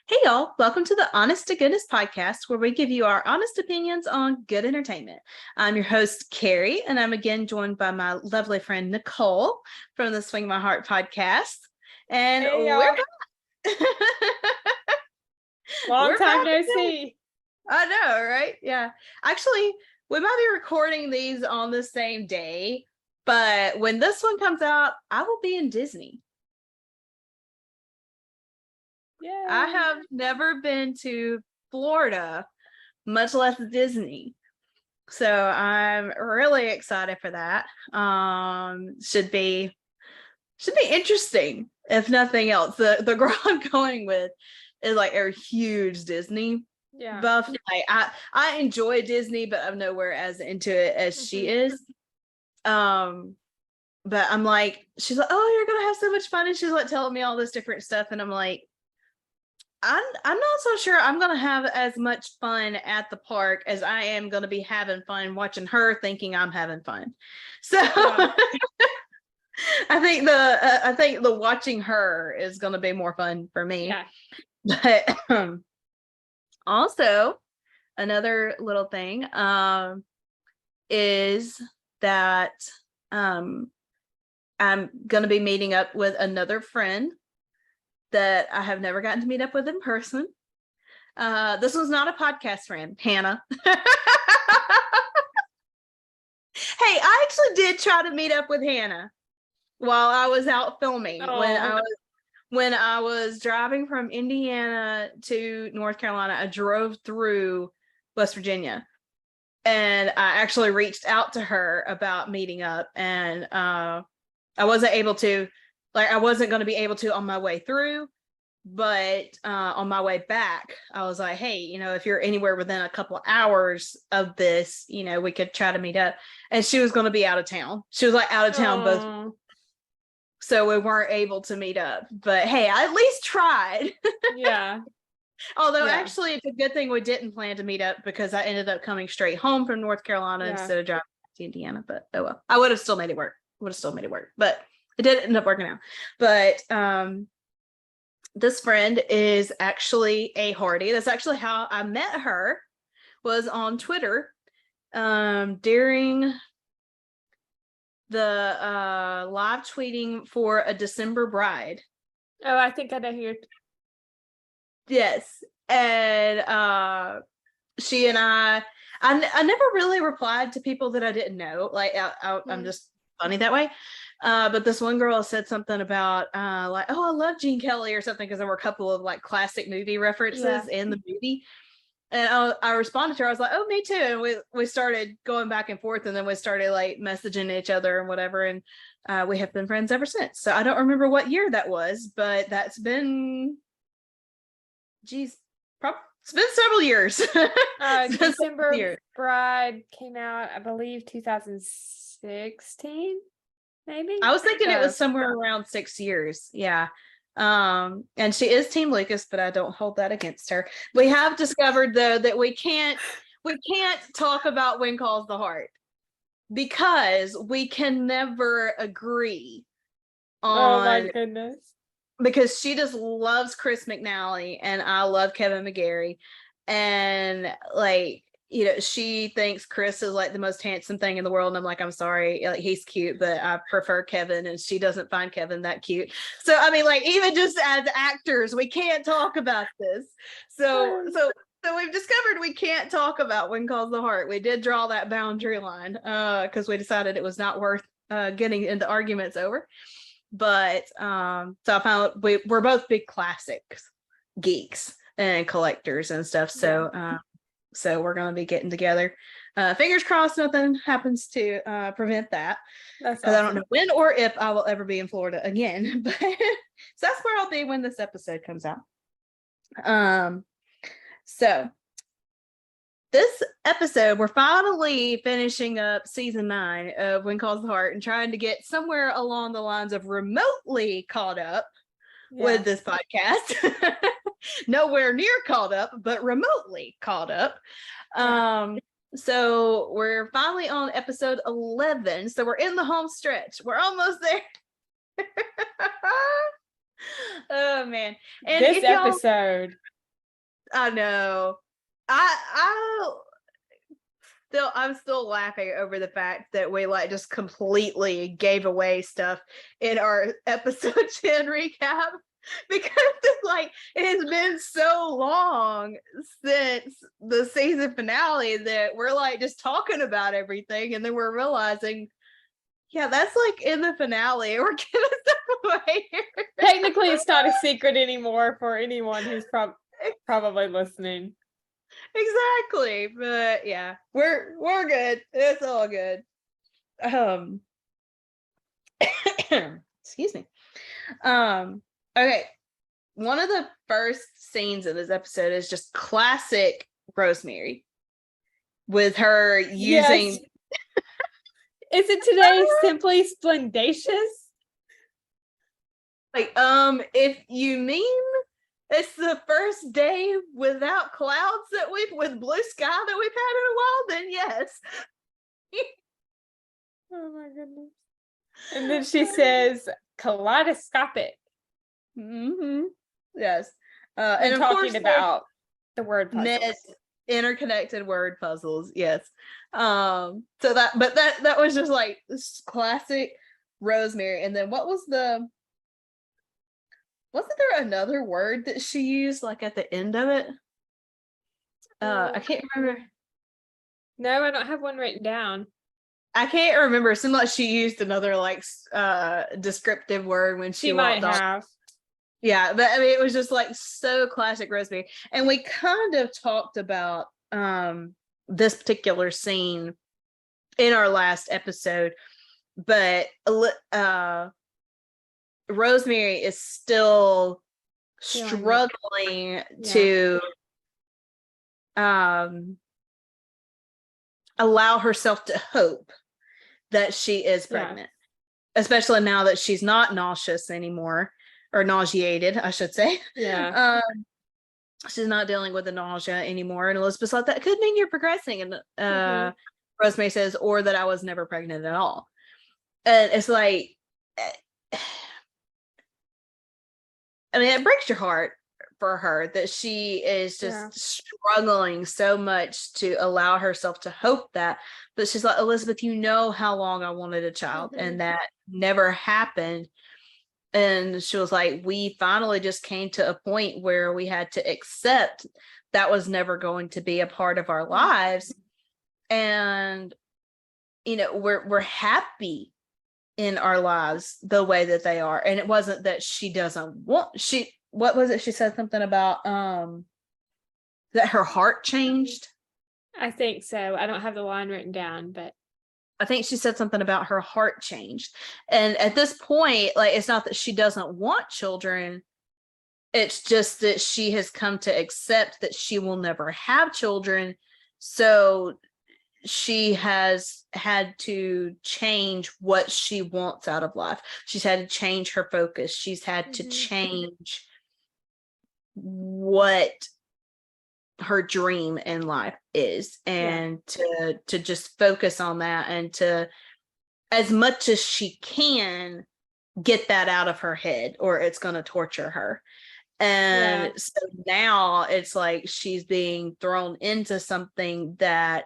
Hey y'all, welcome to the Honest to Goodness podcast, where we give you our honest opinions on good entertainment. I'm your host, Kerri, and I'm again joined by my lovely friend, Nicole, from the Swing My Heart podcast. And Hey, we're back. Long time no see. I know, right? Yeah. Actually, we might be recording these on the same day, but when this one comes out, I will be in Disney. Yeah. I have never been to Florida, much less Disney. So I'm really excited for that. Should be interesting, if nothing else. The girl I'm going with is like a huge Disney buff. Like, I enjoy Disney, but I'm nowhere as into it as she is. But I'm like, she's like, oh, you're gonna have so much fun, and she's like telling me all this different stuff, and I'm like, I'm not so sure I'm going to have as much fun at the park as I am going to be having fun watching her thinking I'm having fun. So yeah. I think the watching her is going to be more fun for me. Yeah. But also another little thing is that I'm going to be meeting up with another friend that I have never gotten to meet up with in person. This was not a podcast friend, Hannah. Hey, I actually did try to meet up with Hannah while I was out filming. When I was driving from Indiana to North Carolina. I drove through West Virginia, and I actually reached out to her about meeting up, and I wasn't able to. Like, I wasn't going to be able to on my way through, but on my way back, I was like, hey, if you're anywhere within a couple of hours of this, we could try to meet up. And she was going to be out of town. She was like out of town both. So we weren't able to meet up. But hey, I at least tried. Yeah. Although actually, it's a good thing we didn't plan to meet up, because I ended up coming straight home from North Carolina instead of driving back to Indiana. But oh well, I would have still made it work. But it did end up working out. But this friend is actually a Hardy. That's actually how I met her, was on Twitter during the live tweeting for a December bride. Oh, I think I know who you're... Yes. And she and I never really replied to people that I didn't know. Like, I'm just funny that way. But this one girl said something about like, oh, I love Gene Kelly or something, because there were a couple of like classic movie references in the movie. And I responded to her. I was like, oh, me too. And we started going back and forth, and then we started like messaging each other and whatever. And we have been friends ever since. So I don't remember what year that was, but that's been, it's been several years. December Bride came out, I believe, 2016. Maybe I was thinking it was somewhere around 6 years. Yeah. And she is Team Lucas, but I don't hold that against her. We have discovered, though, that we can't talk about When Calls the Heart, because we can never agree on. Oh my goodness. Because she just loves Chris McNally and I love Kevin McGarry, and like, she thinks Chris is like the most handsome thing in the world. And I'm like, I'm sorry, like he's cute, but I prefer Kevin, and she doesn't find Kevin that cute. So I mean, like, even just as actors, we can't talk about this. So we've discovered we can't talk about When Calls the Heart. We did draw that boundary line because we decided it was not worth getting into arguments over. But so I found we're both big classics geeks and collectors and stuff. So so we're going to be getting together. Fingers crossed nothing happens to prevent that. That's awesome. I don't know when or if I will ever be in Florida again. But so that's where I'll be when this episode comes out. So this episode, we're finally finishing up season 9 of When Calls the Heart and trying to get somewhere along the lines of remotely caught up with this podcast. Nowhere near caught up, but remotely caught up. So we're finally on episode 11. So we're in the home stretch. We're almost there. Oh man. And this episode, I know. I'm still laughing over the fact that we like just completely gave away stuff in our episode 10 recap, because it's like it has been so long since the season finale that we're like just talking about everything, and then we're realizing, yeah, that's like in the finale. We're giving stuff away. Technically, it's not a secret anymore for anyone who's probably listening. Exactly, but yeah, we're good. It's all good. Excuse me. Okay, one of the first scenes of this episode is just classic Rosemary, with her using. Is it today simply splendacious? Like, if you mean it's the first day without clouds with blue sky that we've had in a while, then yes. Oh my goodness. And then she says, kaleidoscopic. Mm-hmm. Yes. And of talking course, about the word puzzles. Interconnected word puzzles. Yes. So that was just like this classic Rosemary. And then wasn't there another word that she used like at the end of it? I can't remember. No, I don't have one written down. I can't remember. It seemed like she used another like descriptive word when she might walked have. off. Yeah, but I mean, it was just like so classic Rosemary. And we kind of talked about this particular scene in our last episode, but Rosemary is still struggling to allow herself to hope that she is pregnant, especially now that she's not nauseous anymore, or nauseated, I should say. Yeah. She's not dealing with the nausea anymore. And Elizabeth's like, that could mean you're progressing. And Rosemary says, or that I was never pregnant at all. And it's like, I mean, it breaks your heart for her that she is just struggling so much to allow herself to hope that. But she's like, Elizabeth, you know how long I wanted a child, and that never happened. And she was like, we finally just came to a point where we had to accept that was never going to be a part of our lives. And, we're happy in our lives the way that they are. And it wasn't that she doesn't want, what was it? She said something about that her heart changed. I think so. I don't have the line written down, but I think she said something about her heart changed. And at this point, like, it's not that she doesn't want children. It's just that she has come to accept that she will never have children. So she has had to change what she wants out of life. She's had to change her focus. She's had to change what her dream in life is, and to just focus on that, and to, as much as she can, get that out of her head, or it's going to torture her. And Yeah. so now it's like she's being thrown into something that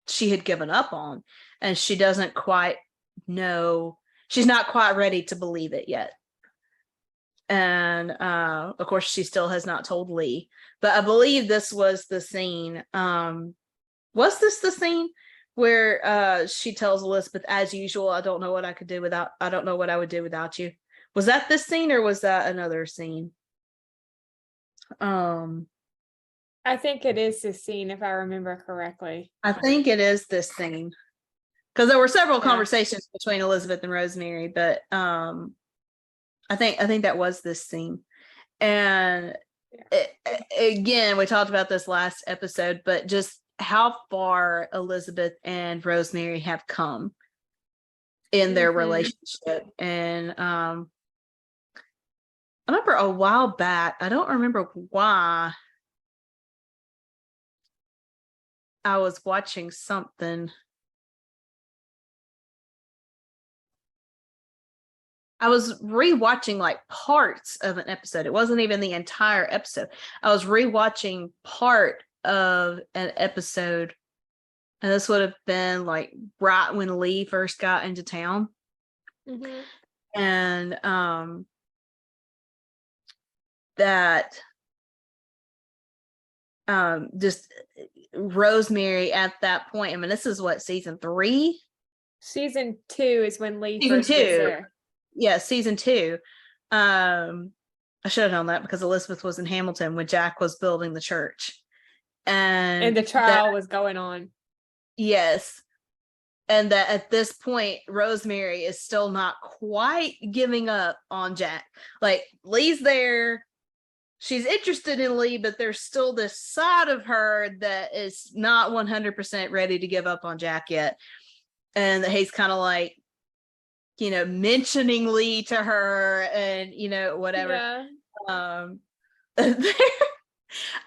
she had given up on, and she doesn't quite know, she's not quite ready to believe it yet. And of course she still has not told Lee, but I believe this was the scene. Was this the scene where she tells Elizabeth, as usual, I don't know what I would do without you? Was that this scene, or was that another scene? I think it is this scene, if I remember correctly. I think it is this scene, because there were several Yeah. conversations between Elizabeth and Rosemary, but I think that was this scene. And again, we talked about this last episode, but just how far Elizabeth and Rosemary have come in their relationship. And I remember a while back, I don't remember why, I was watching something. I was rewatching like parts of an episode. It wasn't even the entire episode. I was rewatching part of an episode, and this would have been like right when Lee first got into town. And that just Rosemary at that point, I mean, this is what, season 3? Season 2 is when Lee Season first gets 2. there. Yeah, season 2. I should have known that, because Elizabeth was in Hamilton when Jack was building the church. And the trial was going on. Yes. And that at this point, Rosemary is still not quite giving up on Jack. Like, Lee's there. She's interested in Lee, but there's still this side of her that is not 100% ready to give up on Jack yet. And he's kind of like, mentioning Lee to her and, whatever. Yeah.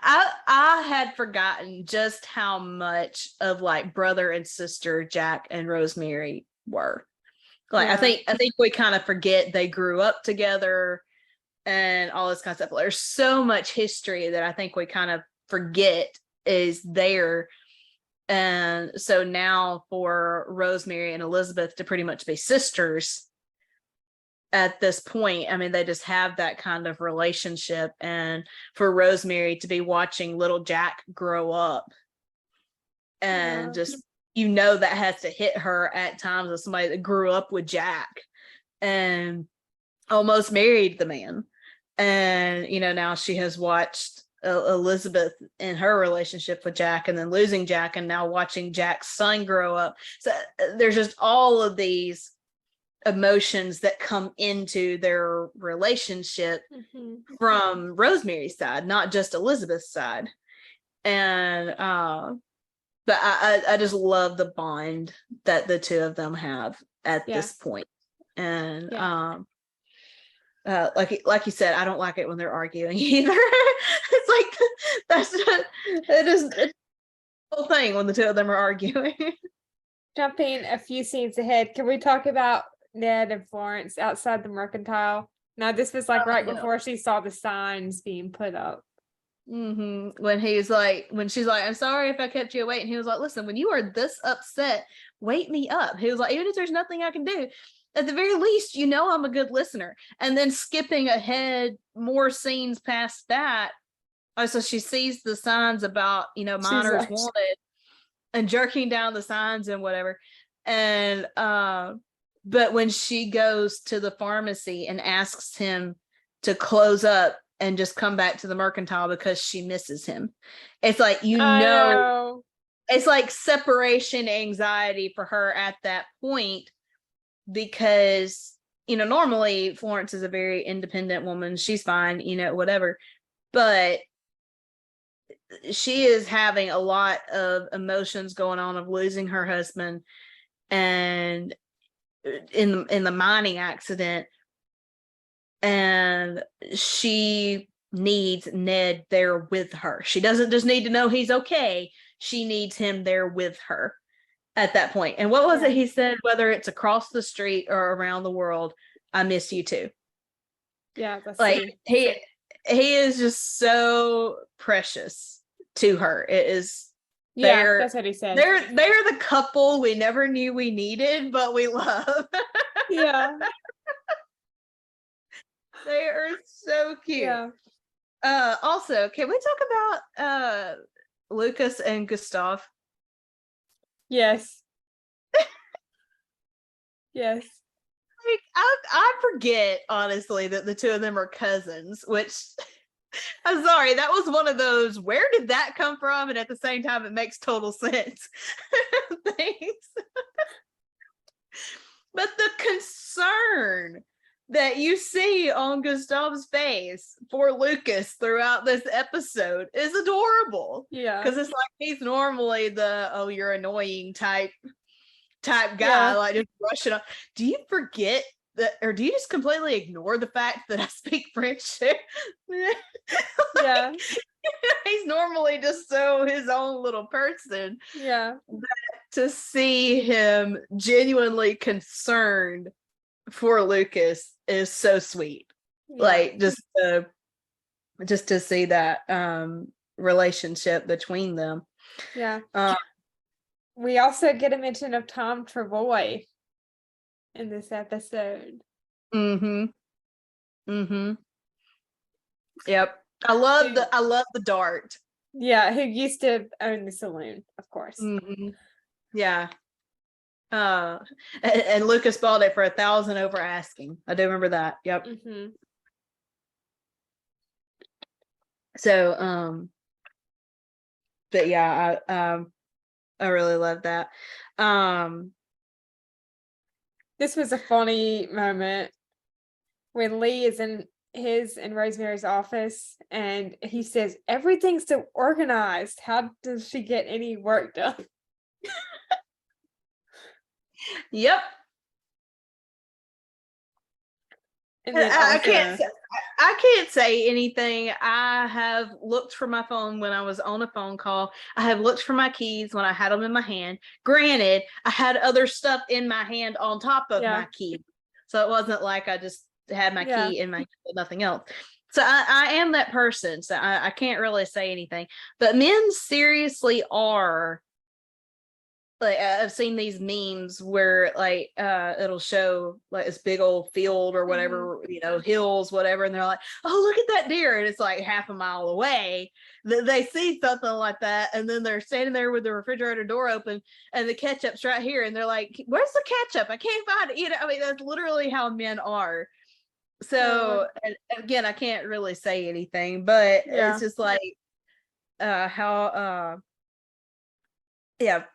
I had forgotten just how much of like brother and sister Jack and Rosemary were. Like, Yeah. I think we kind of forget they grew up together and all this kind of stuff. There's so much history that I think we kind of forget is there. And so now for Rosemary and Elizabeth to pretty much be sisters at this point, I mean, they just have that kind of relationship. And for Rosemary to be watching little Jack grow up, and just, that has to hit her at times, as somebody that grew up with Jack and almost married the man. And, now she has watched Elizabeth in her relationship with Jack, and then losing Jack, and now watching Jack's son grow up. So there's just all of these emotions that come into their relationship from Rosemary's side, not just Elizabeth's side. And but I just love the bond that the two of them have at this point. And like you said, I don't like it when they're arguing either. It's like it is the whole thing when the two of them are arguing. Jumping a few scenes ahead, can we talk about Ned and Florence outside the mercantile? Now, this was like right before she saw the signs being put up. When she's like, I'm sorry if I kept you waiting. He was like, listen, when you are this upset, wake me up. He was like, even if there's nothing I can do, at the very least, I'm a good listener. And then skipping ahead more scenes past that. So she sees the signs about, minors wanted, and jerking down the signs and whatever. And, but when she goes to the pharmacy and asks him to close up and just come back to the mercantile because she misses him, it's like, it's like separation anxiety for her at that point, because, normally Florence is a very independent woman. She's fine, whatever. But she is having a lot of emotions going on of losing her husband and in the mining accident, and she needs Ned there with her. She doesn't just need to know he's okay. She needs him there with her at that point. And what was it he said? Whether it's across the street or around the world, I miss you too. Yeah, that's Like he is just so precious to her. It is that's what he said. They're the couple we never knew we needed, but we love. Yeah. They are so cute. Yeah. Also, can we talk about Lucas and Gustav? Yes. Yes. Like I forget honestly that the two of them are cousins, which I'm sorry, that was one of those where did that come from? And at the same time it makes total sense. Thanks. But the concern that you see on Gustav's face for Lucas throughout this episode is adorable. Yeah. Because it's like he's normally the oh you're annoying type guy, Yeah. like just brushing up. Do you forget that, or do you just completely ignore the fact that I speak French? Yeah. He's normally just so his own little person. Yeah. To see him genuinely concerned for Lucas is so sweet. Yeah. Like just to see that relationship between them. Yeah. We also get a mention of Tom Travoy in this episode. Yep. I love the dart. Yeah, who used to own the saloon, of course. Yeah. And Lucas bought it for 1,000 over asking. I do remember that. Yep. So but yeah, I really love that. This was a funny moment when Lee is in his and Rosemary's office and he says, everything's so organized. How does she get any work done? Yep. And then I can't say anything. I have looked for my phone when I was on a phone call. I have looked for my keys when I had them in my hand. Granted, I had other stuff in my hand on top of my key. So it wasn't like I just had my key in my hand with nothing else. So I am that person. So I can't really say anything. But men seriously are, like I've seen these memes where like it'll show like this big old field or whatever, hills, whatever, and they're like, oh, look at that deer, and it's like half a mile away. They see something like that, and then they're standing there with the refrigerator door open and the ketchup's right here, and they're like, where's the ketchup? I can't find it. I mean, that's literally how men are. So and again, I can't really say anything, but it's just like how what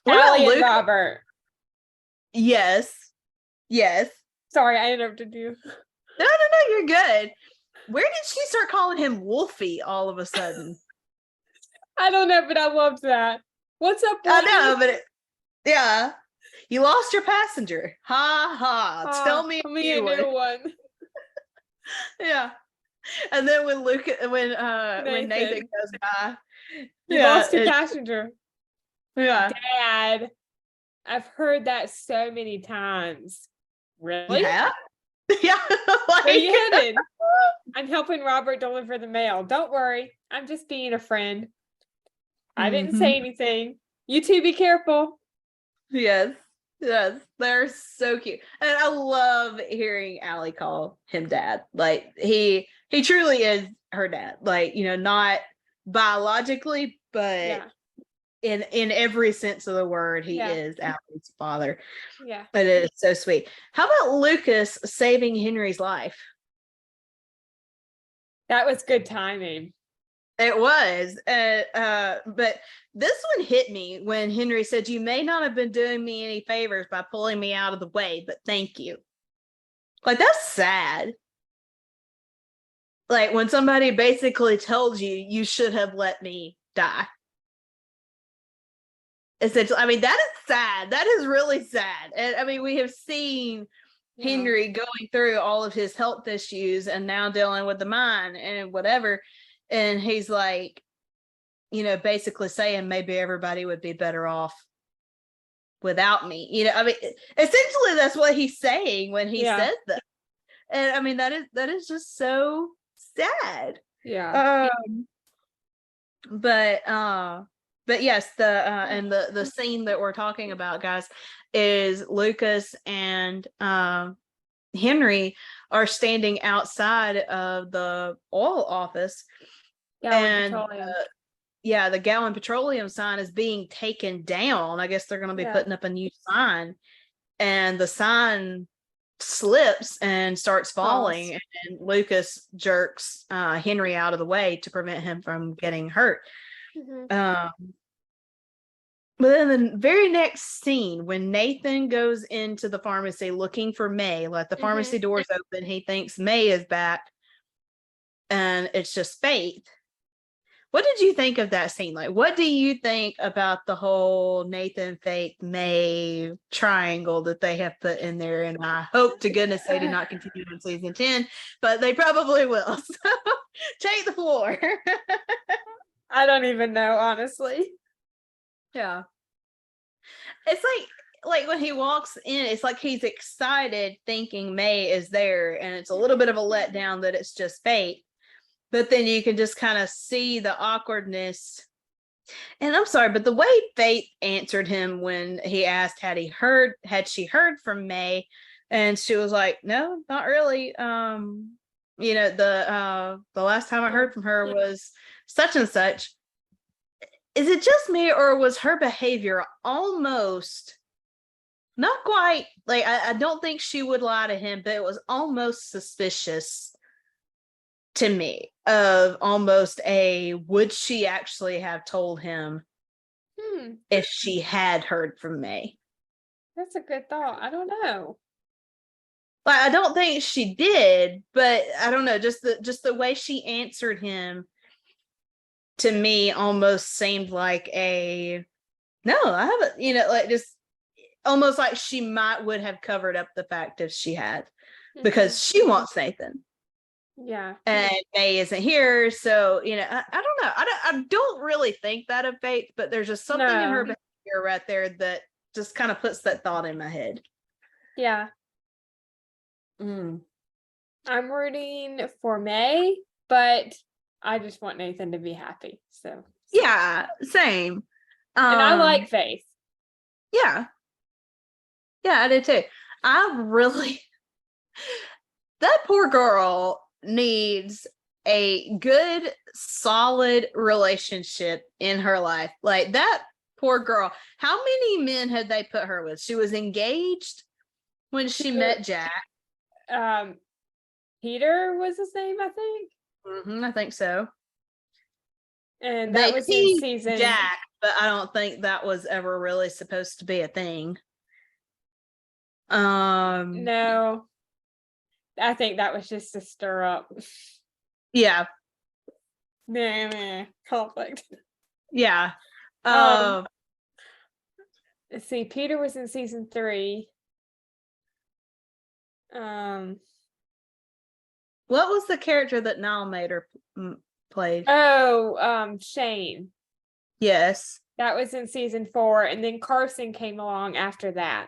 Allie about and Robert. Yes. Sorry, I interrupted you. No, you're good. Where did she start calling him Wolfie all of a sudden? I don't know, but I loved that. What's up, Wolfie? I know, but you lost your passenger. Ha ha. Tell me a new one. Yeah. And then when Nathan goes by, you lost your passenger. Yeah. Dad, I've heard that so many times. Really? Yeah. Yeah. Where are you headed? I'm helping Robert deliver the mail. Don't worry. I'm just being a friend. I didn't say anything. You two be careful. Yes. They're so cute. And I love hearing Allie call him dad. Like he truly is her dad. Like, not biologically, but in every sense of the word, he is Allie's father. Yeah. It is so sweet. How about Lucas saving Henry's life? That was good timing. It was. But this one hit me when Henry said, you may not have been doing me any favors by pulling me out of the way, but thank you. Like, that's sad. Like when somebody basically tells you, you should have let me die. Essentially, I mean, that is sad. That is really sad. And I mean, we have seen Henry going through all of his health issues and now dealing with the mind and whatever. And he's like, basically saying maybe everybody would be better off without me. I mean, essentially that's what he's saying when he says that. And I mean, that is just so sad. Yeah. But yes, and the scene that we're talking about, guys, is Lucas and Henry are standing outside of the oil office, Gallon and Petroleum. the Gallon Petroleum sign is being taken down. I guess they're going to be putting up a new sign, and the sign slips and starts falling, and Lucas jerks Henry out of the way to prevent him from getting hurt. But then the very next scene, when Nathan goes into the pharmacy looking for May, like the pharmacy doors open, he thinks May is back, and it's just Faith. What did you think of that scene? Like, what do you think about the whole Nathan, Faith, May triangle that they have put in there? And I hope to goodness they do not continue in season 10, but they probably will. So take the floor. I don't even know, honestly. Yeah. It's like when he walks in, it's like he's excited thinking May is there, and it's a little bit of a letdown that it's just Faith. But then you can just kind of see the awkwardness. And I'm sorry, but the way Faith answered him when he asked had she heard from May, and she was like, no, not really. The last time I heard from her was such and such. Is it just me, or was her behavior almost not quite like, I don't think she would lie to him, but it was almost suspicious to me, of almost would she actually have told him if she had heard from May? That's a good thought. I don't know. Like, I don't think she did, but I don't know, just the way she answered him to me almost seemed like no, I haven't, like, just almost like she would have covered up the fact if she had, because she wants Nathan. Yeah. And May isn't here, so I don't know. I don't really think that of Faith, but there's just something in her behavior right there that just kind of puts that thought in my head. Yeah. I'm rooting for May, but I just want Nathan to be happy. So yeah, same. And I like Faith. Yeah, I did too. That poor girl needs a good, solid relationship in her life. Like, that poor girl. How many men had they put her with? She was engaged when she met Jack. Peter was his name, I think. I think so. And that was in season Jack, but I don't think that was ever really supposed to be a thing. No. I think that was just to stir up. Yeah. Conflict. Yeah. Let's see. Peter was in season 3. What was the character that Niall Mater played? Shane. Yes. That was in season 4, and then Carson came along after that.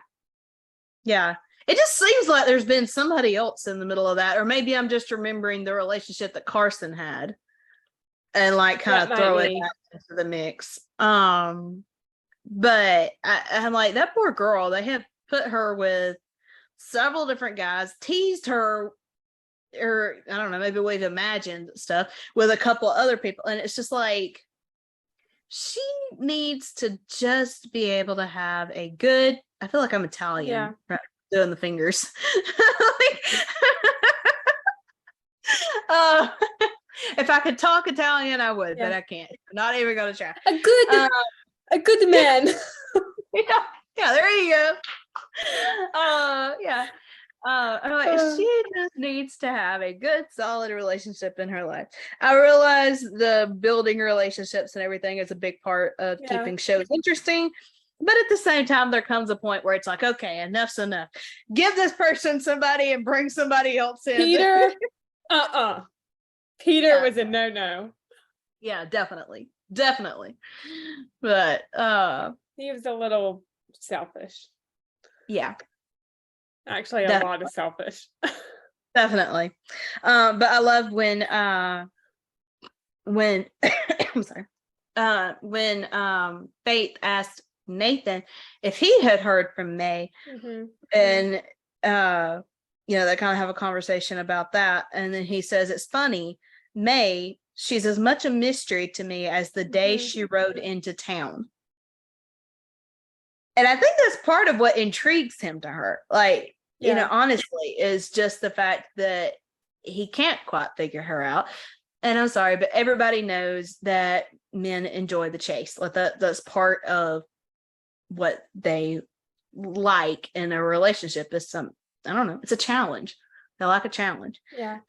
Yeah. It just seems like there's been somebody else in the middle of that, or maybe I'm just remembering the relationship that Carson had and like kind of throw it into the mix. But I'm like, that poor girl, they have put her with several different guys, teased her, or I don't know, maybe we've imagined stuff with a couple other people, and it's just like, she needs to just be able to have a good, I feel like I'm Italian, right? Doing the fingers. If I could talk Italian, I would, but I can't. I'm not even going to try. A good man. Yeah, there you go. I'm like, she just needs to have a good, solid relationship in her life. I realize the building relationships and everything is a big part of keeping shows interesting. But at the same time, there comes a point where it's like, okay, enough's enough. Give this person somebody and bring somebody else in. Peter, Peter was a no. Yeah, definitely. But he was a little selfish. Yeah. Actually, a lot of selfish. definitely. But I love when I'm sorry. When Faith asked Nathan if he had heard from May, and they kind of have a conversation about that, and then he says, it's funny, May, she's as much a mystery to me as the day she rode into town. And I think that's part of what intrigues him to her. Like, honestly, is just the fact that he can't quite figure her out. And I'm sorry, but everybody knows that men enjoy the chase. Like that's part of what they like in a relationship. Is I don't know, it's a challenge. They like a challenge. Yeah.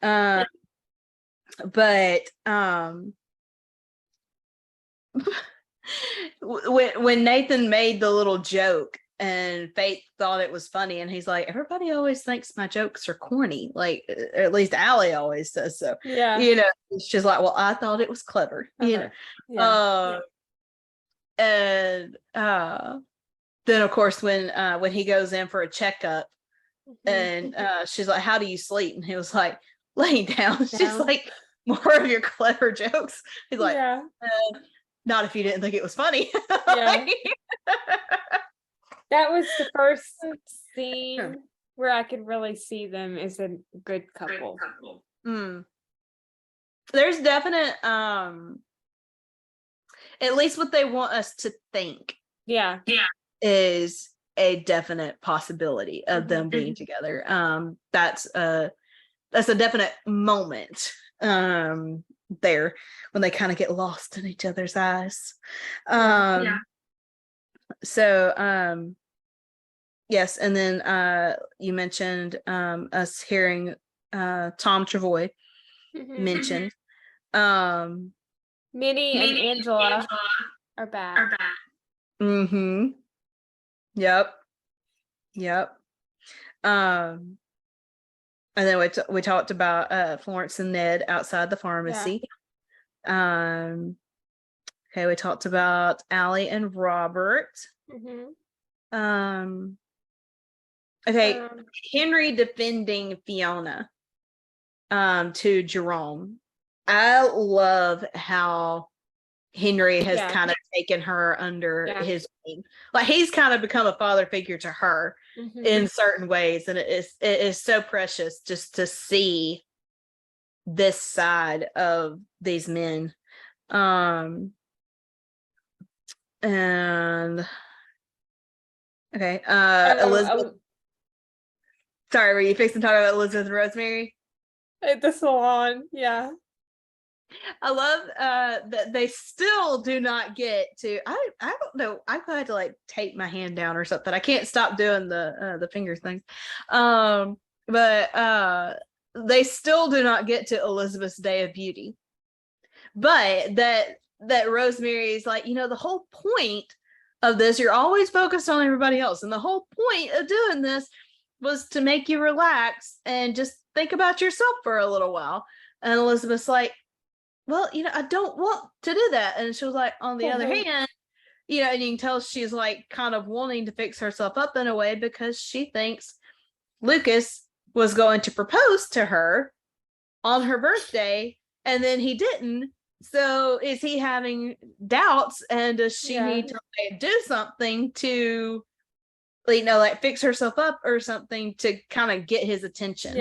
But when Nathan made the little joke and Faith thought it was funny, and he's like, everybody always thinks my jokes are corny, like, or at least Allie always says so. Yeah. She's like, well, I thought it was clever. Yeah. And then of course when he goes in for a checkup, and she's like, how do you sleep? And he was like, laying down. She's like, more of your clever jokes. He's like, not if you didn't think it was funny. Yeah. That was the first scene where I could really see them as a good couple. There's definite at least what they want us to think is a definite possibility of them being together. That's a definite moment there when they kind of get lost in each other's eyes. So yes, and then you mentioned us hearing Tom Travoy mentioned. Minnie and Angela are back. Yep. And then we talked about Florence and Ned outside the pharmacy. Okay, we talked about Allie and Robert. Okay, Henry defending Fiona to Jerome. I love how Henry has kind of taken her under his wing. Like, he's kind of become a father figure to her in certain ways, and it is so precious just to see this side of these men. And okay, Elizabeth. Sorry, were you fixing to talk about Elizabeth and Rosemary? At the salon, I love that they still do not get to. I don't know. I've had to like tape my hand down or something. I can't stop doing the finger things. But they still do not get to Elizabeth's Day of Beauty. But that Rosemary is like, the whole point of this, you're always focused on everybody else, and the whole point of doing this was to make you relax and just think about yourself for a little while. And Elizabeth's like, well, I don't want to do that. And she was like, on the other hand, and you can tell she's like kind of wanting to fix herself up in a way, because she thinks Lucas was going to propose to her on her birthday, and then he didn't. So is he having doubts, and does she need to do something to, like fix herself up or something to kind of get his attention?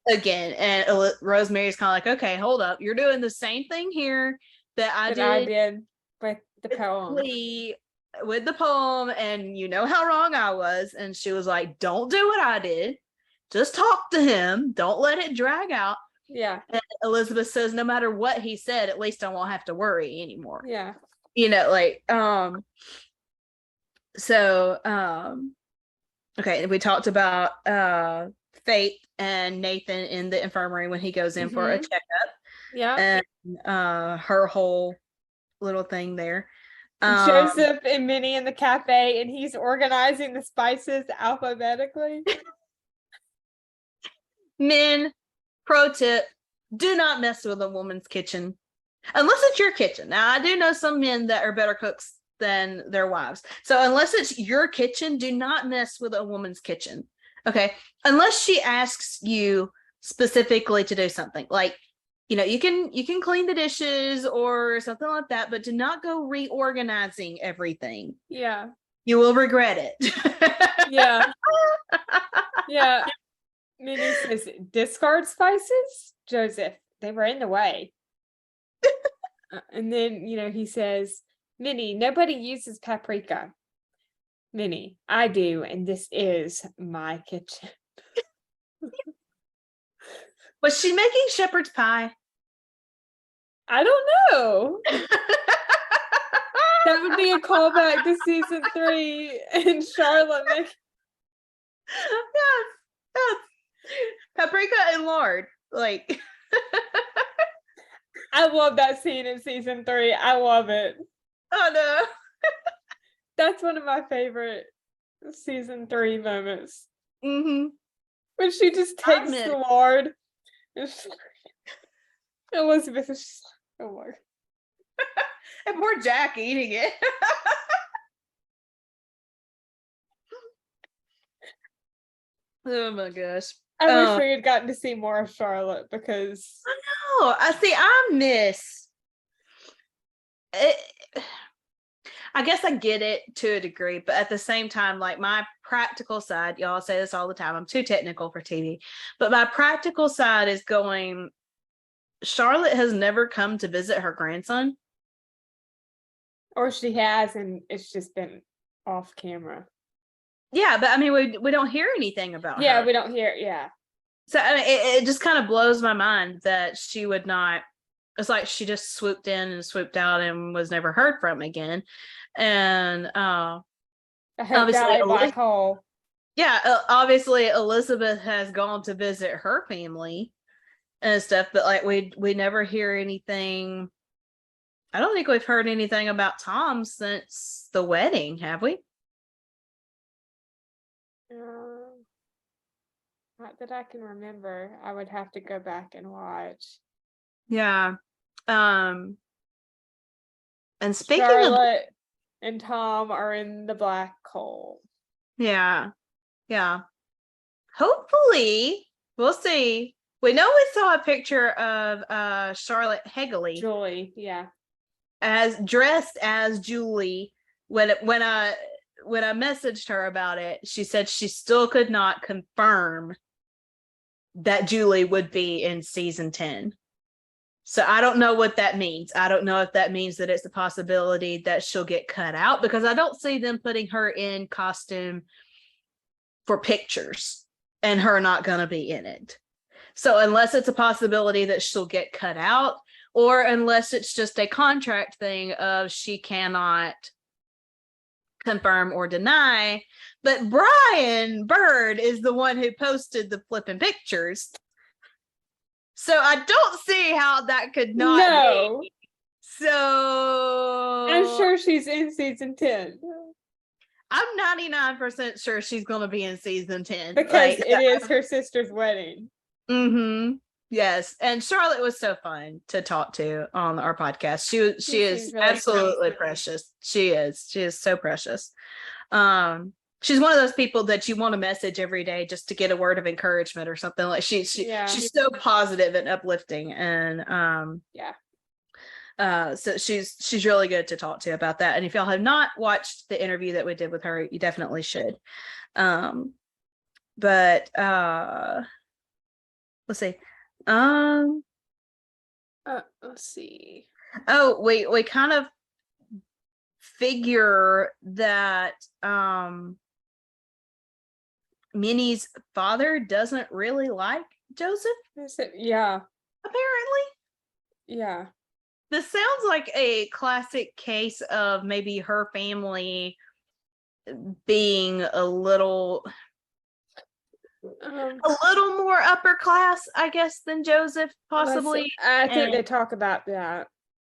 Again. And Rosemary's kind of like, okay, hold up, you're doing the same thing here that I did with the poem. With the poem, and you know how wrong I was. And she was like, don't do what I did, just talk to him, don't let it drag out. And Elizabeth says, no matter what he said, at least I won't have to worry anymore. Okay, we talked about Faith and Nathan in the infirmary when he goes in for a checkup. And her whole little thing there. Joseph and Minnie in the cafe, and he's organizing the spices alphabetically. Men, pro tip, do not mess with a woman's kitchen unless it's your kitchen. Now, I do know some men that are better cooks than their wives. So unless it's your kitchen, do not mess with a woman's kitchen. Okay. Unless she asks you specifically to do something. Like, you can clean the dishes or something like that, but do not go reorganizing everything. Yeah. You will regret it. Yeah. Yeah. Minnie says, discard spices? Joseph, they were in the way. And then, he says, Minnie, nobody uses paprika. Minnie, I do, and this is my kitchen. Was she making shepherd's pie? I don't know. That would be a callback to season 3 and Charlotte making. Yes. Paprika and lard. Like, I love that scene in season 3. I love it. oh no. That's one of my favorite season 3 moments. Mm-hmm. When she just takes the lard. Elizabeth is just like, oh Lord. And poor Jack eating it. Oh my gosh. I wish we had gotten to see more of Charlotte because I know. I miss it. I guess I get it to a degree, but at the same time, like my practical side, y'all say this all the time, I'm too technical for TV, but my practical side is going, Charlotte has never come to visit her grandson. Or she has, and it's just been off camera. Yeah, but I mean, we don't hear anything about her. Yeah, we don't hear, yeah. So I mean, it just kind of blows my mind that she would not, it's like she just swooped in and swooped out and was never heard from again. And I hope that a black hole. Yeah, obviously Elizabeth has gone to visit her family and stuff, but like we never hear anything. I don't think we've heard anything about Tom since the wedding, have we? Not that I can remember. I would have to go back and watch. Yeah. And speaking Charlotte and Tom are in the black hole. Yeah. Hopefully, we'll see. We know we saw a picture of Charlotte Hegley. Julie, yeah. As dressed as Julie. When I messaged her about it, she said she still could not confirm that Julie would be in season 10. So I don't know what that means. I don't know if that means that it's a possibility that she'll get cut out, because I don't see them putting her in costume for pictures and her not going to be in it. So unless it's a possibility that she'll get cut out, or unless it's just a contract thing of she cannot confirm or deny. But Brian Bird is the one who posted the flipping pictures. So I don't see how that could not be. So I'm sure she's in season 10. I'm 99% sure she's going to be in season 10. Because it is her sister's wedding. Mm-hmm. Yes. And Charlotte was so fun to talk to on our podcast. She is really absolutely precious. She is so precious. She's one of those people that you want to message every day just to get a word of encouragement or something. Like she's so positive and uplifting, and so she's really good to talk to about that. And if y'all have not watched the interview that we did with her, you definitely should. But let's see. Let's see. Oh, we kind of figure that Minnie's father doesn't really like Joseph. Yeah. Apparently. Yeah. This sounds like a classic case of maybe her family being a little more upper class, I guess, than Joseph, possibly. I think they talk about that.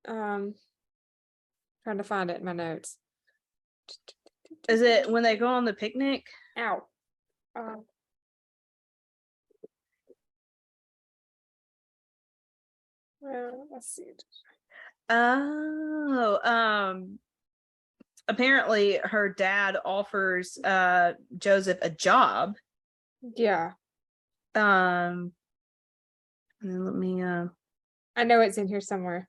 Trying to find it in my notes. Is it when they go on the picnic? Ow. Well, let's see. Apparently her dad offers Joseph a job. Yeah. And let me I know it's in here somewhere.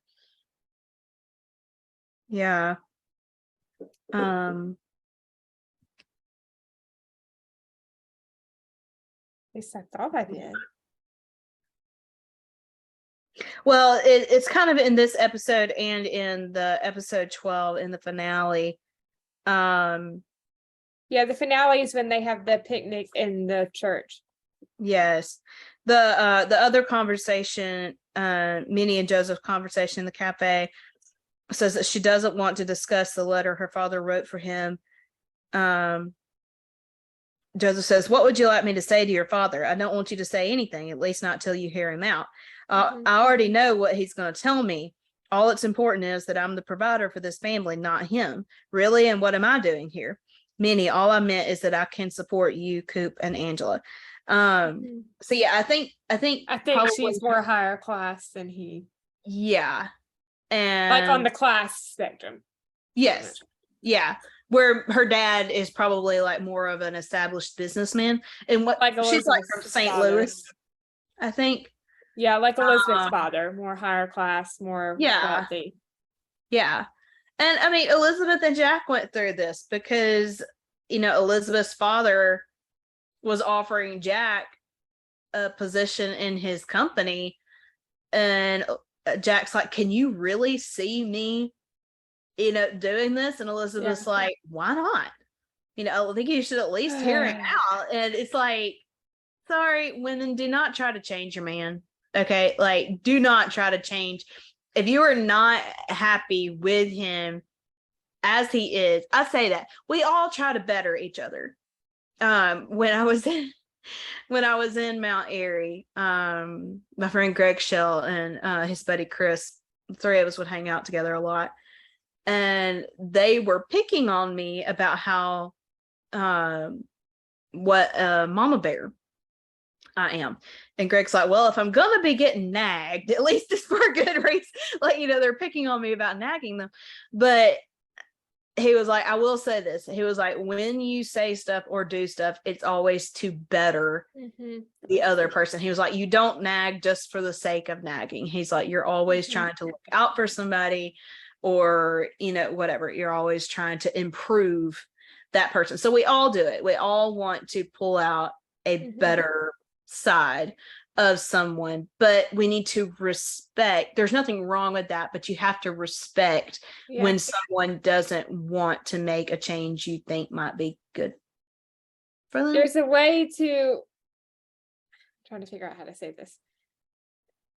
yeah. At least I thought I did. Well, it's kind of in this episode and in the episode 12 in the finale. Yeah, the finale is when they have the picnic in the church. Yes. The other conversation, Minnie and Joseph's conversation in the cafe, says that she doesn't want to discuss the letter her father wrote for him. Joseph says, "What would you like me to say to your father? I don't want you to say anything, at least not till you hear him out. I already know what he's going to tell me. All that's important is that I'm the provider for this family, not him. Really? And what am I doing here? Minnie, all I meant is that I can support you, Coop, and Angela." So yeah, I think probably, she's more higher class than he. yeah. And Like on the class spectrum. yes. Yeah. Where her dad is probably like more of an established businessman. And what Like she's like from Elizabeth's St. father. Louis, I think. Yeah, like Elizabeth's father, more higher class, more wealthy. Yeah. And I mean, Elizabeth and Jack went through this because, Elizabeth's father was offering Jack a position in his company. And Jack's like, "Can you really see me, doing this?" And Elizabeth's like, "Why not? I think you should at least hear him out." And it's like, sorry, women, do not try to change your man. Okay. Like, do not try to change. If you are not happy with him as he is, I say that we all try to better each other. When I was in Mount Airy, my friend Greg Shell and his buddy Chris, the three of us would hang out together a lot. And they were picking on me about how what mama bear I am. And Greg's like, "Well, if I'm gonna be getting nagged, at least it's for a good reason." Like, they're picking on me about nagging them. But he was like, "I will say this." He was like, "When you say stuff or do stuff, it's always to better the other person." He was like, "You don't nag just for the sake of nagging." He's like, "You're always trying to look out for somebody, or, whatever. You're always trying to improve that person." So we all do it. We all want to pull out a better side of someone, but we need to respect. There's nothing wrong with that, but you have to respect when someone doesn't want to make a change you think might be good for them. There's a way to, I'm trying to figure out how to say this.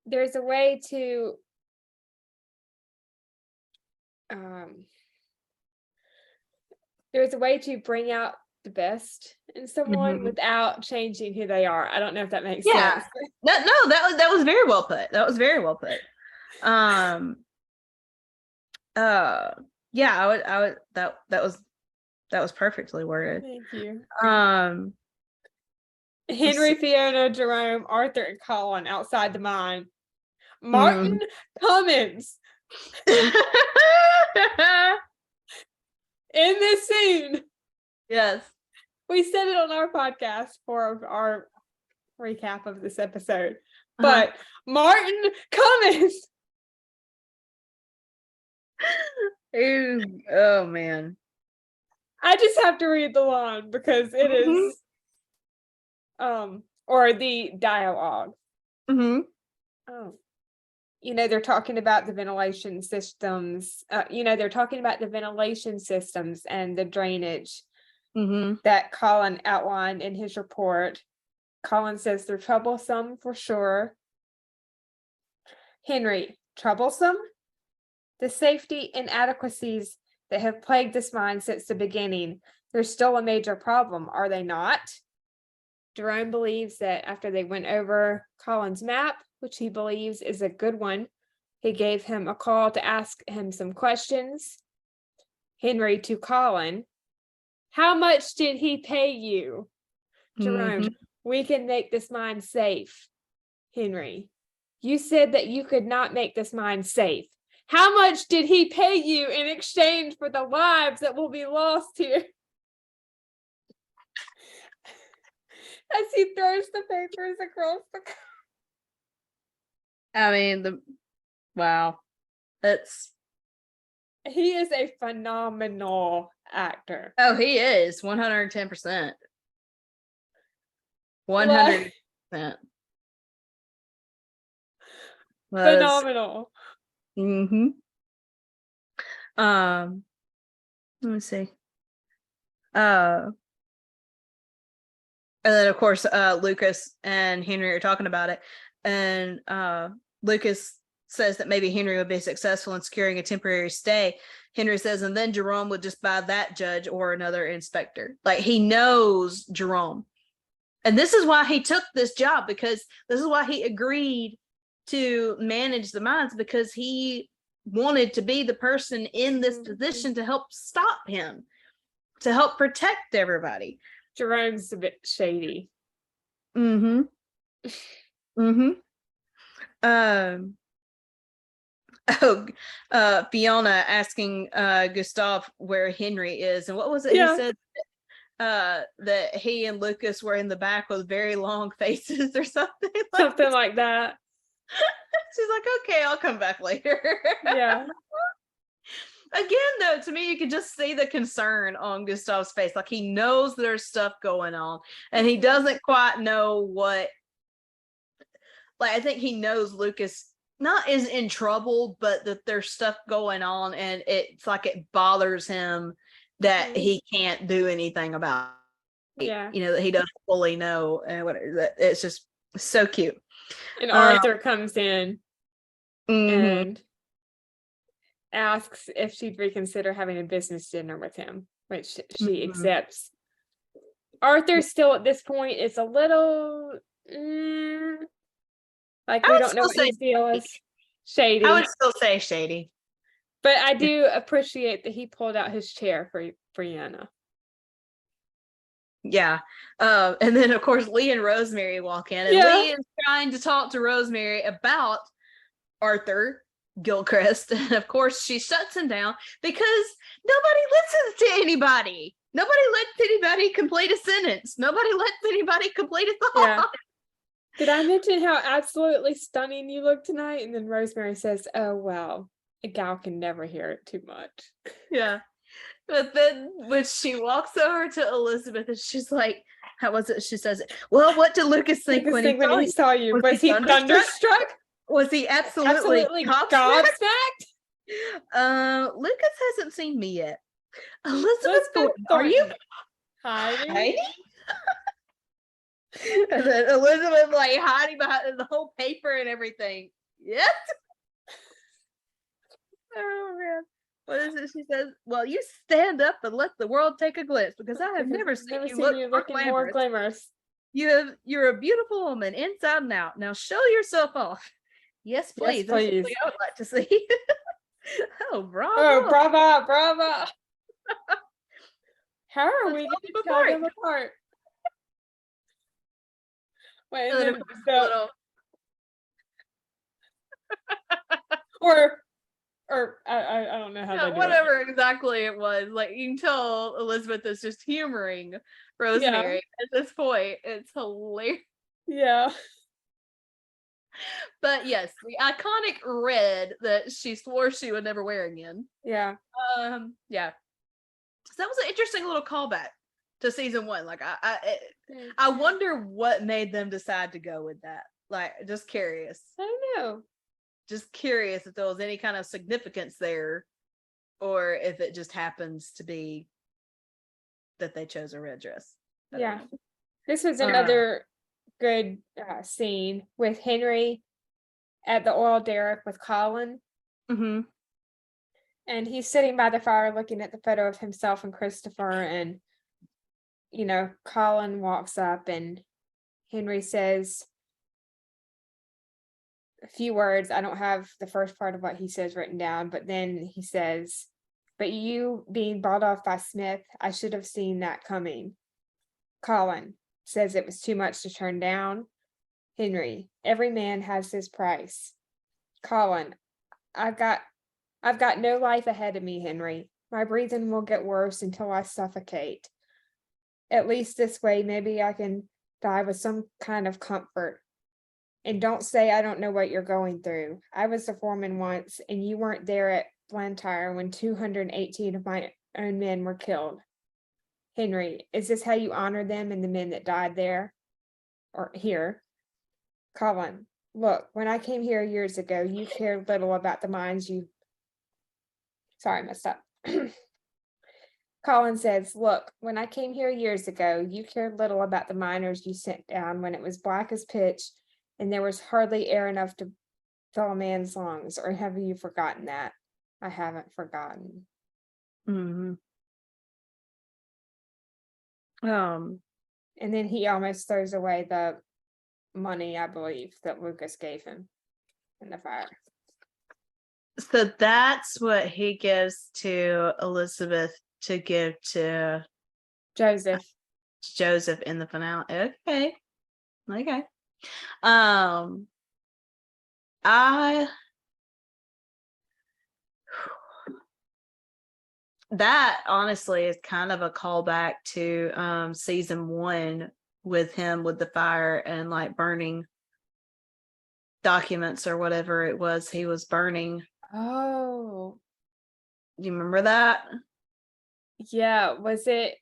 There's a way to bring out the best in someone without changing who they are. I don't know if that makes sense. No, that was very well put. That was very well put. Yeah, I would that was perfectly worded. Thank you. Henry, Fiona, Jerome, Arthur, and Colin outside the mine. Martin Cummins. In this scene. Yes. We said it on our podcast for our recap of this episode. But Martin Cummins. Oh man. I just have to read the line because it is or the dialogue. They're talking about the ventilation systems. They're talking about the ventilation systems and the drainage that Colin outlined in his report. Colin says they're troublesome for sure. Henry, troublesome? The safety inadequacies that have plagued this mine since the beginning, they're still a major problem, are they not? Jerome believes that after they went over Colin's map, which he believes is a good one, he gave him a call to ask him some questions. Henry to Colin, how much did he pay you? Jerome, we can make this mine safe. Henry, you said that you could not make this mine safe. How much did he pay you in exchange for the lives that will be lost here? As he throws the papers across the I mean, wow. That's He is a phenomenal actor. oh, he is 110%. Like, 100%. phenomenal. Mm-hmm. Let me see. And then of course, Lucas and Henry are talking about it. And Lucas says that maybe Henry would be successful in securing a temporary stay. Henry says, and then Jerome would just buy that judge or another inspector. Like, he knows Jerome. And this is why he took this job, because this is why he agreed to manage the mines, because he wanted to be the person in this position to help stop him, to help protect everybody. Jerome's a bit shady. Mm-hmm. Mm-hmm. Fiona asking Gustav where Henry is, and what was it? Yeah. He said that he and Lucas were in the back with very long faces or something. Something like that. She's like, okay, I'll come back later. Yeah. Again, though, to me, you could just see the concern on Gustav's face. Like, he knows there's stuff going on, and he doesn't quite know what. Like, I think he knows Lucas not is in trouble, but that there's stuff going on, and it's like it bothers him that he can't do anything about it. Yeah. You know, that he doesn't fully know, and whatever. That it's just so cute. And Arthur comes in and asks if she'd reconsider having a business dinner with him, which she accepts. Arthur still at this point is a little like, we don't know what his deal is. Shady. I would still say shady. But I do appreciate that he pulled out his chair for Brianna. Yeah. And then of course Lee and Rosemary walk in, and Lee is trying to talk to Rosemary about Arthur Gilchrist, and of course she shuts him down because nobody listens to anybody. Nobody lets anybody complete a sentence. Nobody lets anybody complete a thought. Yeah. Did I mention how absolutely stunning you look tonight? And then Rosemary says, oh, well, a gal can never hear it too much. Yeah. But then when she walks over to Elizabeth and she's like, how was it? She says, well, what did Lucas think when he saw you? Was he thunderstruck? Was he absolutely gobsmacked? Lucas hasn't seen me yet. Elizabeth Thornton, are you hiding? And then Elizabeth like hiding behind the whole paper and everything. Yes. Oh man. What is it? She says, well, you stand up and let the world take a glimpse, because I have never seen you looking more glamorous. You're a beautiful woman inside and out. Now show yourself off. Yes, please. Yes, please. I would like to see. Oh, bravo. Oh, bravo. How are we going to tell them apart? Wait, and then or I don't know how they do whatever exactly it was. Like, you can tell Elizabeth is just humoring Rosemary at this point. It's hilarious. Yeah. But yes, the iconic red that she swore she would never wear again. Yeah. Yeah. So that was an interesting little callback to season 1. Like, I wonder what made them decide to go with that. Like, just curious. I don't know. Just curious if there was any kind of significance there, or if it just happens to be that they chose a red dress. Yeah. This was another good scene with Henry at the oil derrick with Colin. Mm-hmm. And he's sitting by the fire looking at the photo of himself and Christopher, and Colin walks up and Henry says a few words. I don't have the first part of what he says written down, but then he says, but you being bought off by Smith, I should have seen that coming. Colin says it was too much to turn down. Henry, every man has his price. Colin, I've got no life ahead of me, Henry. My breathing will get worse until I suffocate. At least this way, maybe I can die with some kind of comfort. And don't say I don't know what you're going through. I was a foreman once, and you weren't there at Blantyre when 218 of my own men were killed. Henry, is this how you honor them and the men that died there or here? Colin, look, when I came here years ago, you cared little about the mines you. Sorry, I messed up. Colin says, look, when I came here years ago, you cared little about the miners you sent down when it was black as pitch and there was hardly air enough to fill a man's lungs. Or have you forgotten that? I haven't forgotten. Mhm. And then he almost throws away the money, I believe, that Lucas gave him in the fire. So that's what he gives to Elizabeth to give to Joseph. Joseph in the finale. Okay. I that honestly is kind of a callback to season 1 with him with the fire and like burning documents or whatever it was he was burning. Oh, You remember that? yeah. Was it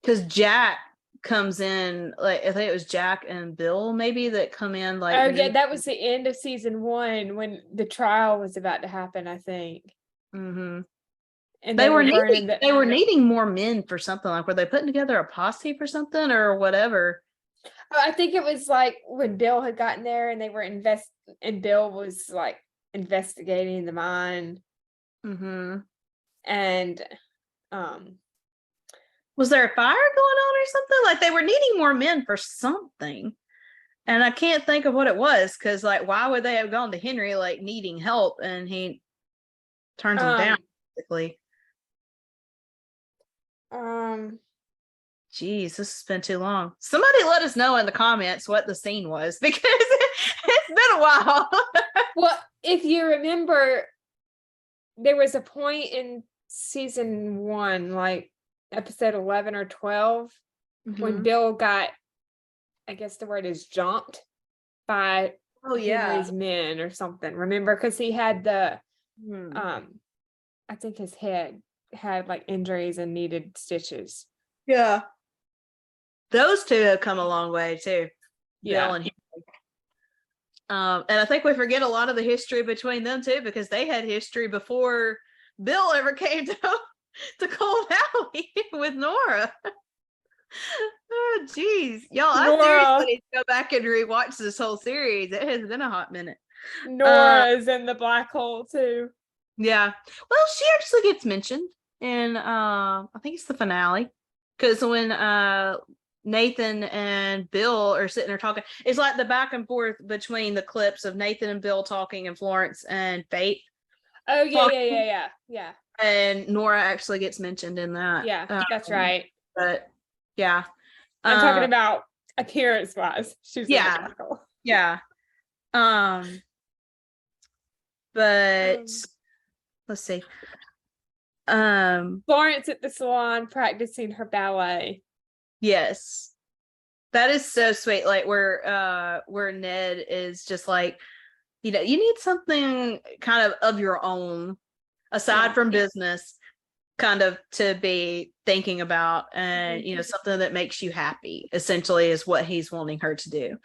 Because Jack comes in, like I think it was Jack and Bill maybe that come in like oh yeah, that was the end of season 1 when the trial was about to happen, I think. Mm-hmm. And They were burning needing more men for something. Like, were they putting together a posse for something or whatever? I think it was like when Bill had gotten there and they were and Bill was like investigating the mine. Mm-hmm. And was there a fire going on or something? Like they were needing more men for something. And I can't think of what it was, because like why would they have gone to Henry like needing help and he turns them down basically. Geez, this has been too long. Somebody let us know in the comments what the scene was, because it's been a while. Well, if you remember, there was a point in season 1, like episode 11 or 12, when Bill got, I guess the word is jumped by Henry's men or something. Remember, because he had the I think his head had like injuries and needed stitches. Yeah. Those two have come a long way too. Yeah. Bill and Henry. And I think we forget a lot of the history between them too, because they had history before Bill ever came to Cold Valley with Nora. Oh geez, y'all! I seriously need to go back and rewatch this whole series. It has been a hot minute. Nora is in the black hole too. Yeah, well, she actually gets mentioned in I think it's the finale, because when Nathan and Bill are sitting there talking, it's like the back and forth between the clips of Nathan and Bill talking and Florence and Faith. Oh yeah. And Nora actually gets mentioned in that. Yeah, that's right. But yeah, I'm talking about appearance wise. She's yeah, yeah. But let's see. Florence at the salon practicing her ballet. Yes, that is so sweet. Like where Ned is just like, you know, you need something kind of your own aside from business, kind of to be thinking about, and you know, something that makes you happy essentially is what he's wanting her to do.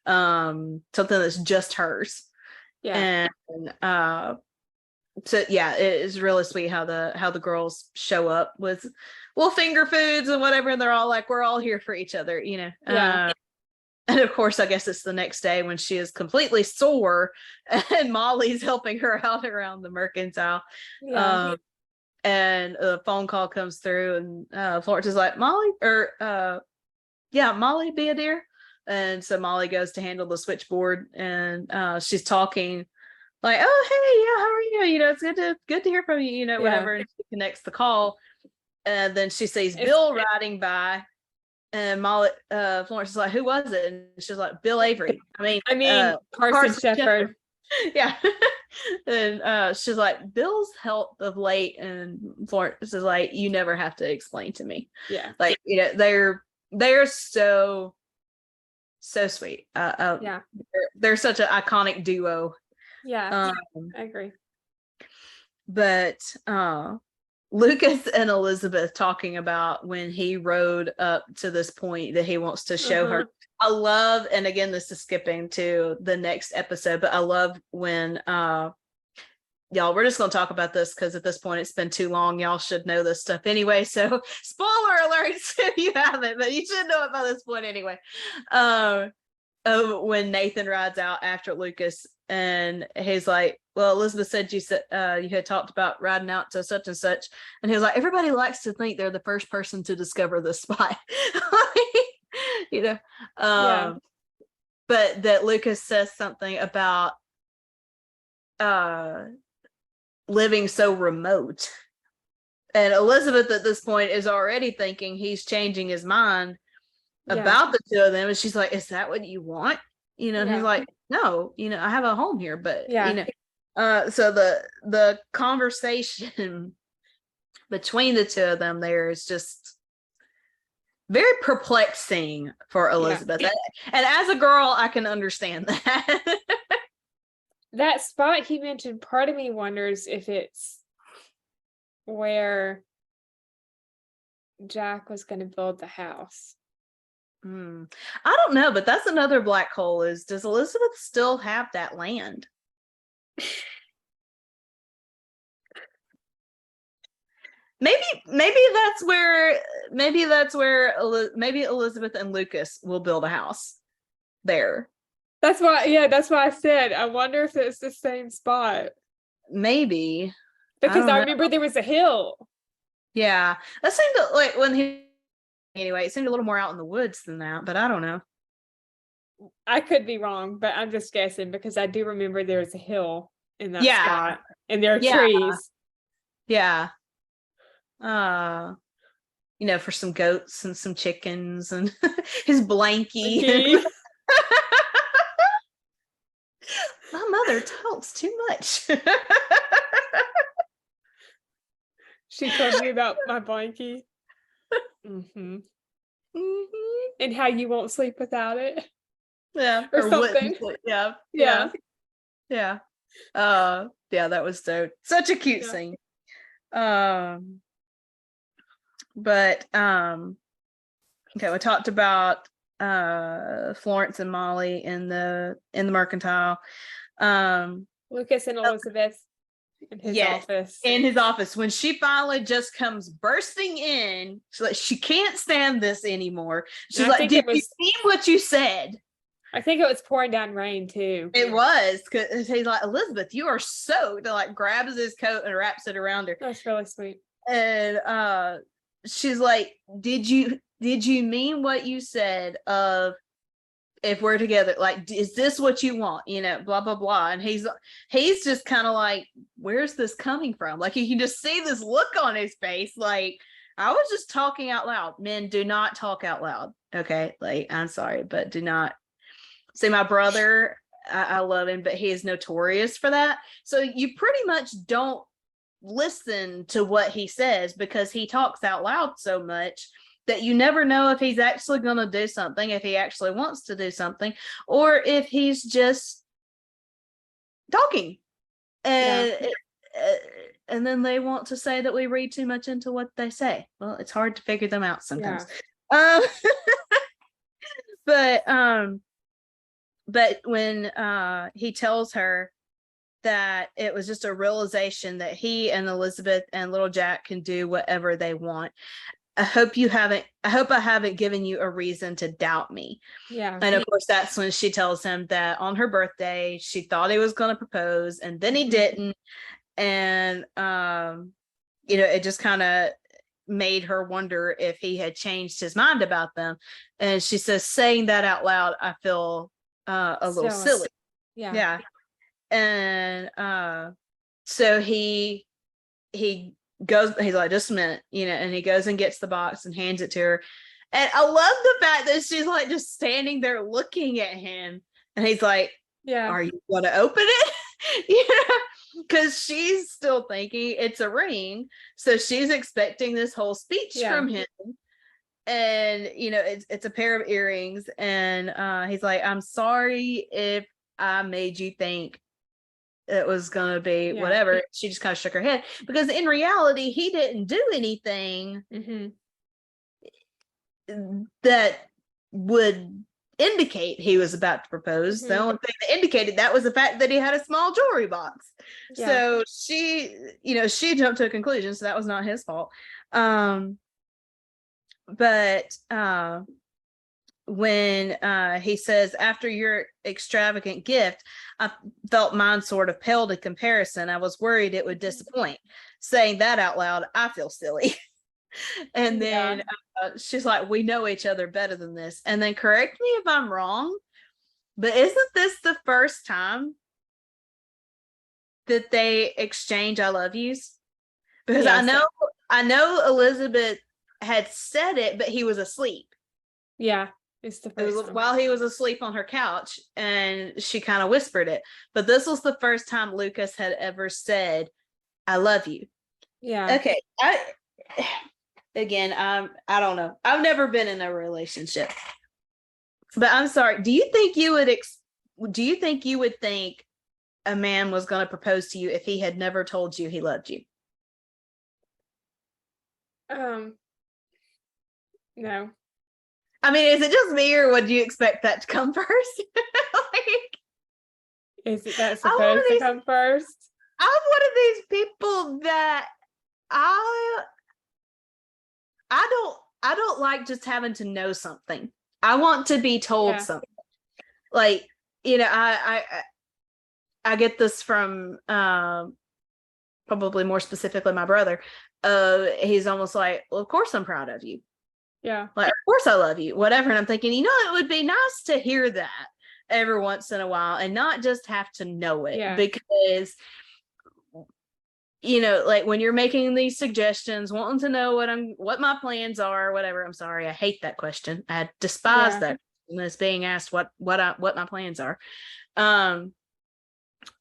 Something that's just hers. And so yeah, it is really sweet how the girls show up with little finger foods and whatever, and they're all like, we're all here for each other, you know. And of course, I guess it's the next day when she is completely sore and Molly's helping her out around the mercantile. And a phone call comes through, and Florence is like, Molly, or Molly, be a dear. And so Molly goes to handle the switchboard, and she's talking like, oh hey, yeah, how are you? You know, it's good to hear from you, you know, whatever. And she connects the call, and then she sees Bill riding by, and Molly, Florence is like, who was it? And she's like, Bill Avery. I mean Carson Shepherd. Yeah. And she's like, Bill's health of late, and Florence is like, you never have to explain to me. Yeah. Like, you know, they're so So sweet. Yeah. They're such an iconic duo. Yeah. I agree. But Lucas and Elizabeth talking about when he rode up to this point that he wants to show her. I love, and again, this is skipping to the next episode, but I love when y'all, we're just going to talk about this because at this point it's been too long. Y'all should know this stuff anyway. So spoiler alerts if you haven't, but you should know it by this point anyway. When Nathan rides out after Lucas and he's like, well, Elizabeth said you had talked about riding out to such and such. And he was like, everybody likes to think they're the first person to discover this spot. You know, but that Lucas says something about living so remote, and Elizabeth at this point is already thinking he's changing his mind about the two of them, and she's like, is that what you want? You know, and he's like, no, you know, I have a home here, but you know, so the conversation between the two of them there is just very perplexing for Elizabeth. And as a girl, I can understand that. That spot he mentioned, part of me wonders if it's where Jack was going to build the house. I don't know, but that's another black hole. Does Elizabeth still have that land? Maybe that's where maybe Elizabeth and Lucas will build a house there. That's why I said I wonder if it's the same spot. Maybe. Because I remember there was a hill. Yeah. That seemed like anyway, it seemed a little more out in the woods than that, but I don't know. I could be wrong, but I'm just guessing because I do remember there was a hill in that spot and there are trees. Yeah. You know, for some goats and some chickens and his blankie. My mother talks too much. She told me about my blankie. And how you won't sleep without it. Yeah. Or something. Yeah. That was such a cute scene. But okay, we talked about Florence and Molly in the mercantile. Lucas and Elizabeth in his office. In his office, when she finally just comes bursting in, she's like, she can't stand this anymore. She's like, did you see what you said? I think it was pouring down rain too. It was, because he's like, Elizabeth, you are soaked. Like grabs his coat and wraps it around her. That's really sweet. And she's like, did you mean what you said of if we're together, like, is this what you want, you know, blah blah blah. And he's just kind of like, where's this coming from? Like, you can just see this look on his face, like, I was just talking out loud. Men, do not talk out loud, okay? Like, I'm sorry, but do not. See, my brother, I love him, but he is notorious for that. So you pretty much don't listen to what he says because he talks out loud so much that you never know if he's actually going to do something, if he actually wants to do something, or if he's just talking. And then they want to say that we read too much into what they say. Well, it's hard to figure them out sometimes. But when he tells her that it was just a realization that he and Elizabeth and little Jack can do whatever they want. I hope I haven't given you a reason to doubt me. Yeah. And of course, that's when she tells him that on her birthday, she thought he was going to propose and then he didn't. And, you know, it just kind of made her wonder if he had changed his mind about them. And she says, saying that out loud, I feel a little silly. Yeah. And so he goes, he's like, just a minute, you know, and he goes and gets the box and hands it to her. And I love the fact that she's like just standing there looking at him, and he's like, are you going to open it? You know, because she's still thinking it's a ring, so she's expecting this whole speech from him. and it's a pair of earrings, and he's like, I'm sorry if I made you think it was gonna be whatever. She just kind of shook her head, because in reality he didn't do anything that would indicate he was about to propose. The only thing that indicated that was the fact that he had a small jewelry box. So she jumped to a conclusion, so that was not his fault. But when he says, after your extravagant gift, I felt mine sort of paled in comparison. I was worried it would disappoint. Saying that out loud, I feel silly. And then she's like, we know each other better than this. And then, correct me if I'm wrong, but isn't this the first time that they exchange I love yous? Because I know Elizabeth had said it, but he was asleep. Yeah, it's the first time. While he was asleep on her couch, and she kind of whispered it. But this was the first time Lucas had ever said, I love you. Yeah. Okay. I don't know. I've never been in a relationship, but I'm sorry. Do you think you would think a man was going to propose to you if he had never told you he loved you? No. I mean, is it just me, or would you expect that to come first? Is it that supposed to come first? I'm one of these people that I don't like just having to know something. I want to be told something. Like, I get this from probably more specifically my brother. He's almost like, well, of course I'm proud of you. Yeah. Like, of course I love you, whatever. And I'm thinking, it would be nice to hear that every once in a while and not just have to know it, because like when you're making these suggestions, wanting to know what my plans are, whatever. I'm sorry, I hate that question. I despise that when it's being asked what my plans are.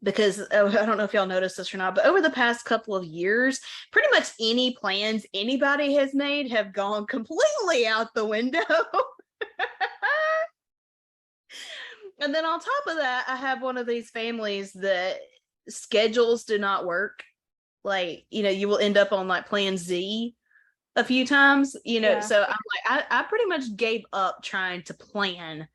Because I don't know if y'all noticed this or not, but over the past couple of years, pretty much any plans anybody has made have gone completely out the window. And then on top of that, I have one of these families that schedules do not work. Like, you will end up on like plan Z a few times, so I'm like, I pretty much gave up trying to plan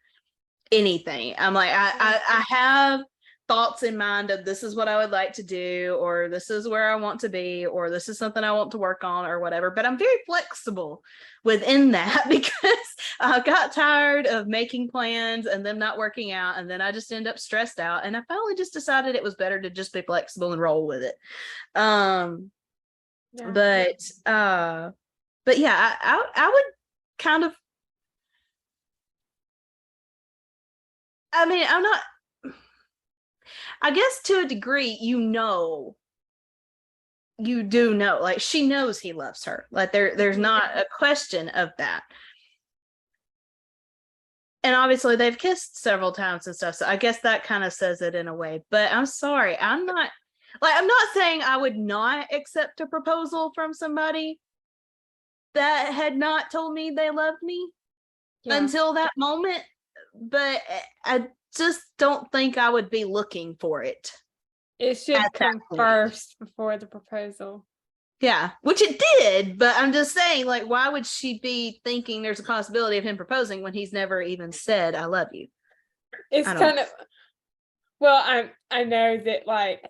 anything. I'm like, I have thoughts in mind of this is what I would like to do, or this is where I want to be, or this is something I want to work on, or whatever. But I'm very flexible within that, because I got tired of making plans and them not working out, and then I just end up stressed out. And I finally just decided it was better to just be flexible and roll with it. But yeah, I would kind of, I mean, I'm not, I guess to a degree, you do know, like, she knows he loves her. Like, there's not a question of that. And obviously they've kissed several times and stuff. So I guess that kind of says it in a way. But I'm sorry, I'm not saying I would not accept a proposal from somebody that had not told me they loved me until that moment. But I just don't think I would be looking for it. It should come first before the proposal. Yeah, which it did, but I'm just saying, like, why would she be thinking there's a possibility of him proposing when he's never even said, I love you? It's kind of, well, I know that, like,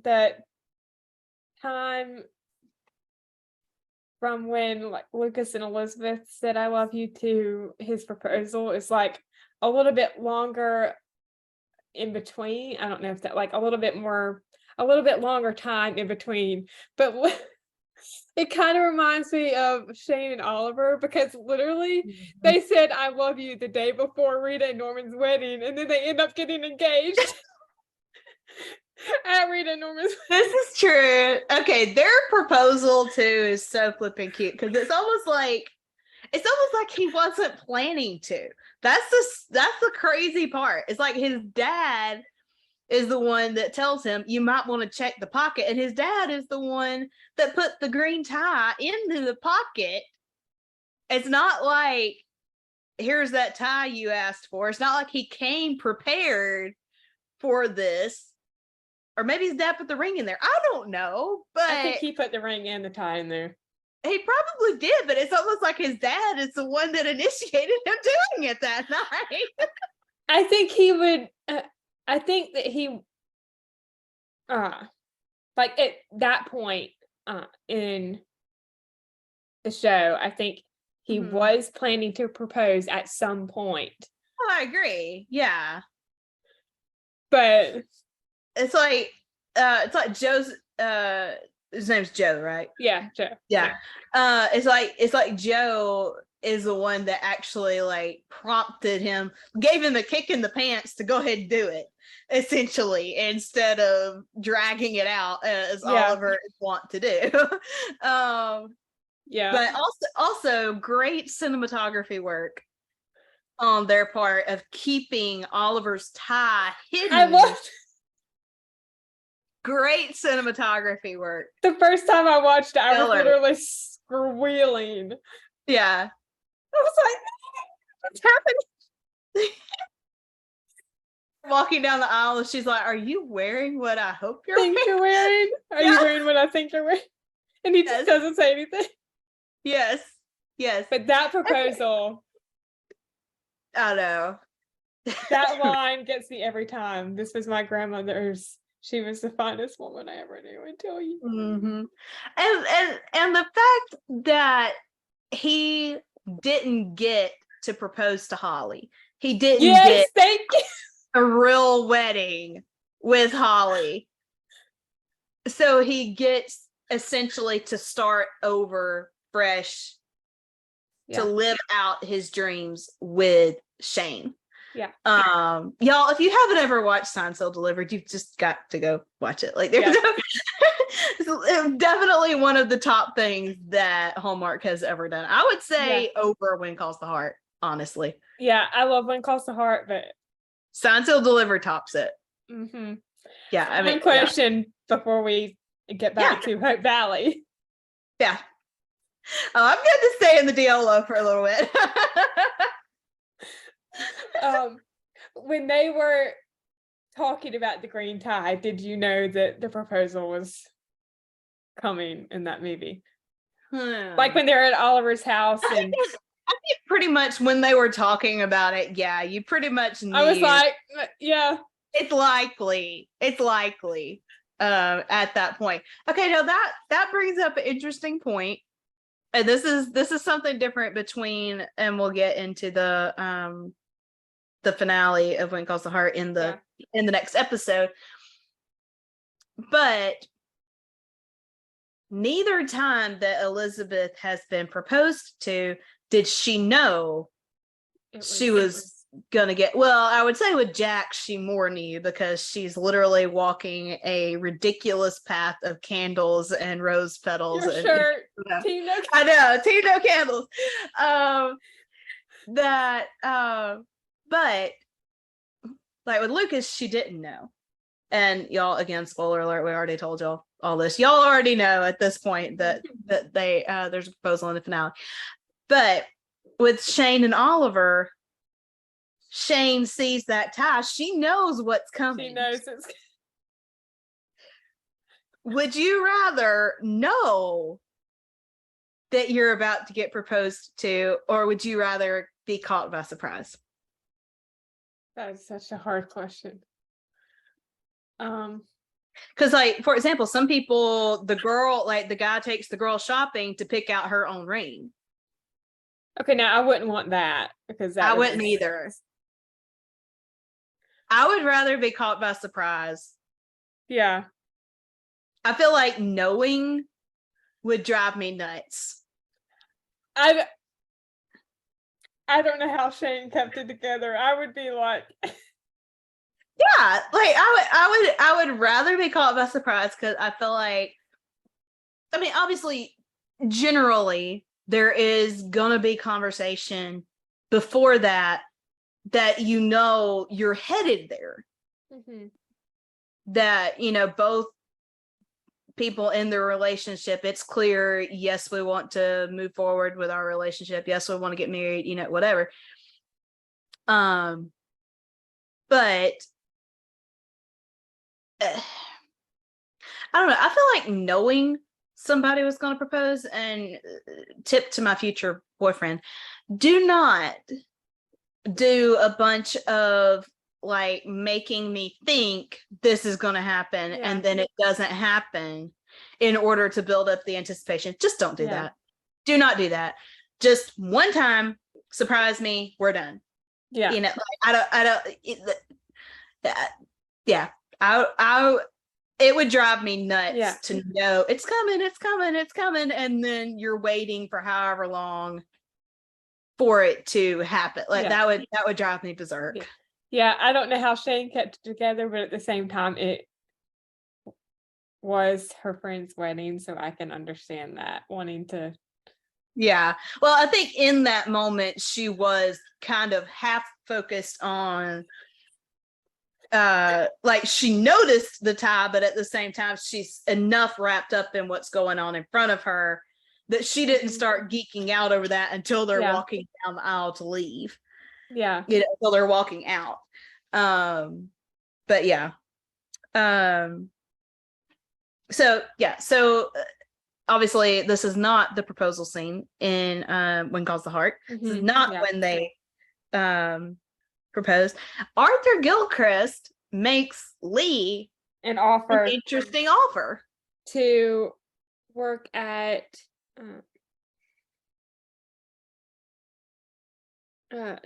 that time from when, like, Lucas and Elizabeth said I love you to his proposal is like a little bit longer in between. I don't know if that, like, a little bit longer time in between, but it kind of reminds me of Shane and Oliver, because literally they said I love you the day before Rita and Norman's wedding, and then they end up getting engaged. At Rita and Norman's. This is true. Okay, their proposal too is so flipping cute, because it's almost like he wasn't planning to. That's the crazy part. It's like his dad is the one that tells him you might want to check the pocket, and his dad is the one that put the green tie into the pocket. It's not like, here's that tie you asked for. It's not like he came prepared for this. Or maybe his dad put the ring in there. I don't know, but I think he put the ring and the tie in there. he probably did, but it's almost like his dad is the one that initiated him doing it that night. I think he would. I think that he, like at that point, in the show, I think he was planning to propose at some point. Oh, I agree. Yeah, but it's like Joe's. His name's Joe, right? Yeah, Joe. Yeah. It's like Joe is the one that actually like prompted him, gave him a kick in the pants to go ahead and do it, essentially, instead of dragging it out as Oliver is wont to do. But also great cinematography work on their part of keeping Oliver's tie hidden. Great cinematography work. The first time I watched it, I was literally squealing. Yeah. I was like, what's happening? Walking down the aisle, and she's like, are you wearing what I hope you're wearing? Are you wearing what I think you're wearing? And he just doesn't say anything. Yes. But that proposal. I know. That line gets me every time. This was my grandmother's. She was the finest woman I ever knew, I tell you. Mm-hmm. And the fact that he didn't get to propose to Holly. He didn't get a real wedding with Holly. So he gets essentially to start over fresh, to live out his dreams with Shane. Yeah. Y'all, if you haven't ever watched Signed, Sealed, Delivered, you've just got to go watch it. Like, there's definitely one of the top things that Hallmark has ever done. I would say over When Calls the Heart, honestly. Yeah, I love When Calls the Heart, but Signed, Sealed, Delivered tops it. Mm-hmm. Yeah, I mean, one question before we get back to Hope Valley. Yeah. Oh, I'm going to stay in the DLO for a little bit. When they were talking about the green tie, did you know that the proposal was coming in that movie? Like when they're at Oliver's house, and I think pretty much when they were talking about it, you pretty much knew. I was like, it's likely at that point. Okay, now that brings up an interesting point, and this is something different between, and we'll get into the finale of When Calls the Heart in the next episode. But neither time that Elizabeth has been proposed to did she know she was gonna get, well, I would say with Jack she more knew, because she's literally walking a ridiculous path of candles and rose petals. Your shirt, Tino. I know, Tino candles. But like with Lucas, she didn't know. And y'all, again, spoiler alert, we already told y'all all this. Y'all already know at this point that they there's a proposal in the finale. But with Shane and Oliver, Shane sees that tie. She knows what's coming. She knows it's. Would you rather know that you're about to get proposed to, or would you rather be caught by surprise? That is such a hard question. Because, like, for example, some people, the guy takes the girl shopping to pick out her own ring. Okay, now I wouldn't want that, because I wouldn't either. I would rather be caught by surprise. Yeah. I feel like knowing would drive me nuts. I don't know how Shane kept it together. I would be like, yeah, like I would rather be caught by surprise, because I feel like, I mean, obviously, generally there is gonna be conversation before that you know you're headed there. mm-hmm. that, you know, both people in the relationship, it's clear, yes, we want to move forward with our relationship. Yes, we want to get married, you know, whatever. But I don't know. I feel like knowing somebody was going to propose, and tip to my future boyfriend, do not do a bunch of like making me think this is going to happen and then it doesn't happen in order to build up the anticipation. Just don't do that. Do not do that. Just one time, surprise me, we're done. Yeah. You know, like, I don't, yeah. It would drive me nuts to know it's coming. And then you're waiting for however long for it to happen. Like that would drive me berserk. Yeah, I don't know how Shane kept it together, but at the same time, it was her friend's wedding, so I can understand that, wanting to. Yeah. Well, I think in that moment, she was kind of half focused on, like she noticed the tie, but at the same time, she's enough wrapped up in what's going on in front of her that she didn't start geeking out over that until they're walking down the aisle to leave. Yeah. You know, until they're walking out. But yeah. So obviously this is not the proposal scene in When Calls the Heart. This is not when they propose. Arthur Gilchrist makes Lee an interesting offer to work at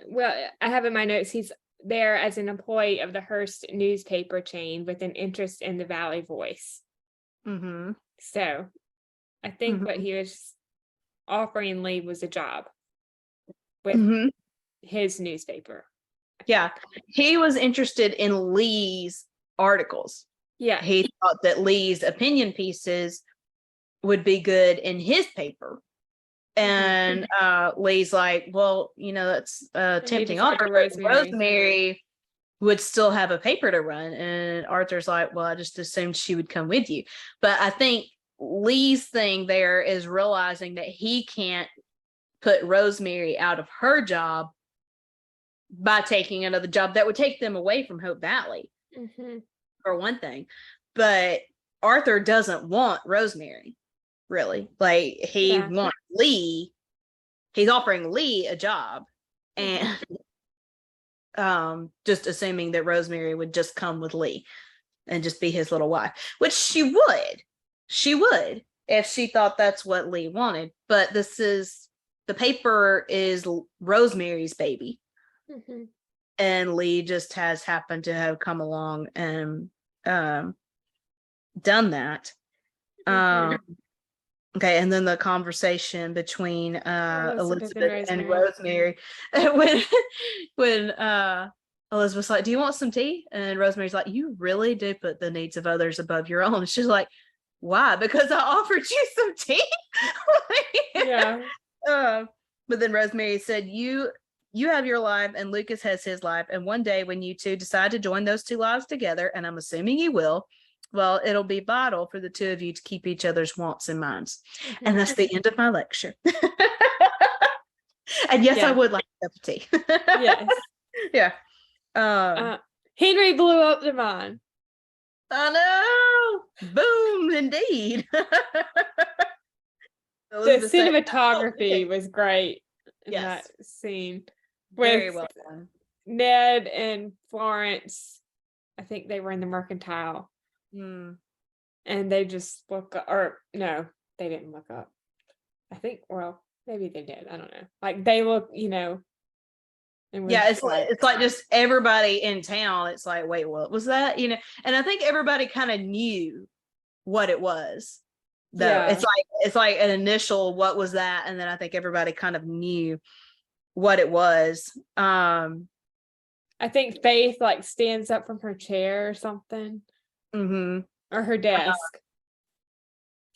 well, I have in my notes he's there as an employee of the Hearst newspaper chain with an interest in the Valley Voice. So I think what he was offering Lee was a job with his newspaper. Yeah, he was interested in Lee's articles. Yeah, he thought that Lee's opinion pieces would be good in his paper. And Lee's like, well, you know, that's a tempting offer. Rosemary would still have a paper to run. And Arthur's like, well, I just assumed she would come with you. But I think Lee's thing there is realizing that he can't put Rosemary out of her job by taking another job that would take them away from Hope Valley, for one thing. But Arthur doesn't want Rosemary, really. Like, he wants Lee. He's offering Lee a job, and just assuming that Rosemary would just come with Lee and just be his little wife, which she would if she thought that's what Lee wanted. But the paper is Rosemary's baby. And Lee just has happened to have come along and done that. Okay, and then the conversation between Elizabeth and Rosemary when Elizabeth's like, do you want some tea? And Rosemary's like, you really do put the needs of others above your own. She's like, why? Because I offered you some tea. But then Rosemary said, you have your life and Lucas has his life, and one day when you two decide to join those two lives together, and I'm assuming you will, well, it'll be vital for the two of you to keep each other's wants in mind. And that's the end of my lecture. And yes, I would like a cup of tea. Yes. Henry blew up the mine. I know. Boom, indeed. The cinematography was great in that scene. Very well done. Ned and Florence, I think they were in the Mercantile. And they just look up, or no, they didn't look up. I think, well, maybe they did. I don't know. Like, they look, you know. It's like just everybody in town. It's like, wait, what was that? You know, and I think everybody kind of knew what it was. Though it's like an initial, what was that? And then I think everybody kind of knew what it was. I think Faith like stands up from her chair or something. Or her desk.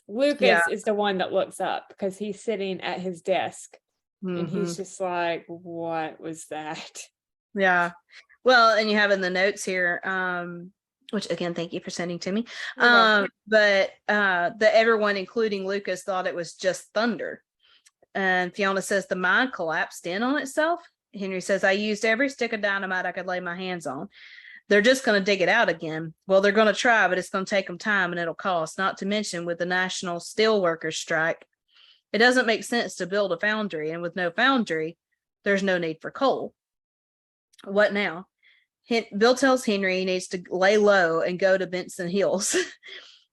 Lucas is the one that looks up because he's sitting at his desk. And he's just like, what was that? Yeah. Well, and you have in the notes here, which again, thank you for sending to me. You're welcome. But that everyone, including Lucas, thought it was just thunder. And Fiona says the mine collapsed in on itself. Henry says, I used every stick of dynamite I could lay my hands on. They're just going to dig it out again. Well, they're going to try, but it's going to take them time and it'll cost, not to mention with the National Steelworkers strike. It doesn't make sense to build a foundry, and with no foundry, there's no need for coal. What now? Bill tells Henry he needs to lay low and go to Benson Hills.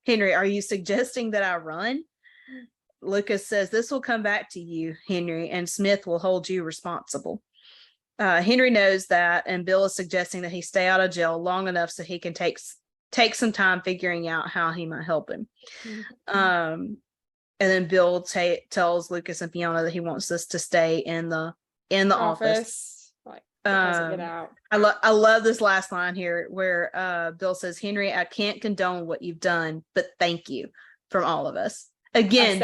Henry, are you suggesting that I run? Lucas says, this will come back to you, Henry, and Smith will hold you responsible. Henry knows that, and Bill is suggesting that he stay out of jail long enough so he can take some time figuring out how he might help him. And then Bill tells Lucas and Fiona that he wants us to stay in the office. Like, get out. I love this last line here where Bill says, Henry, I can't condone what you've done, but thank you from all of us. Again,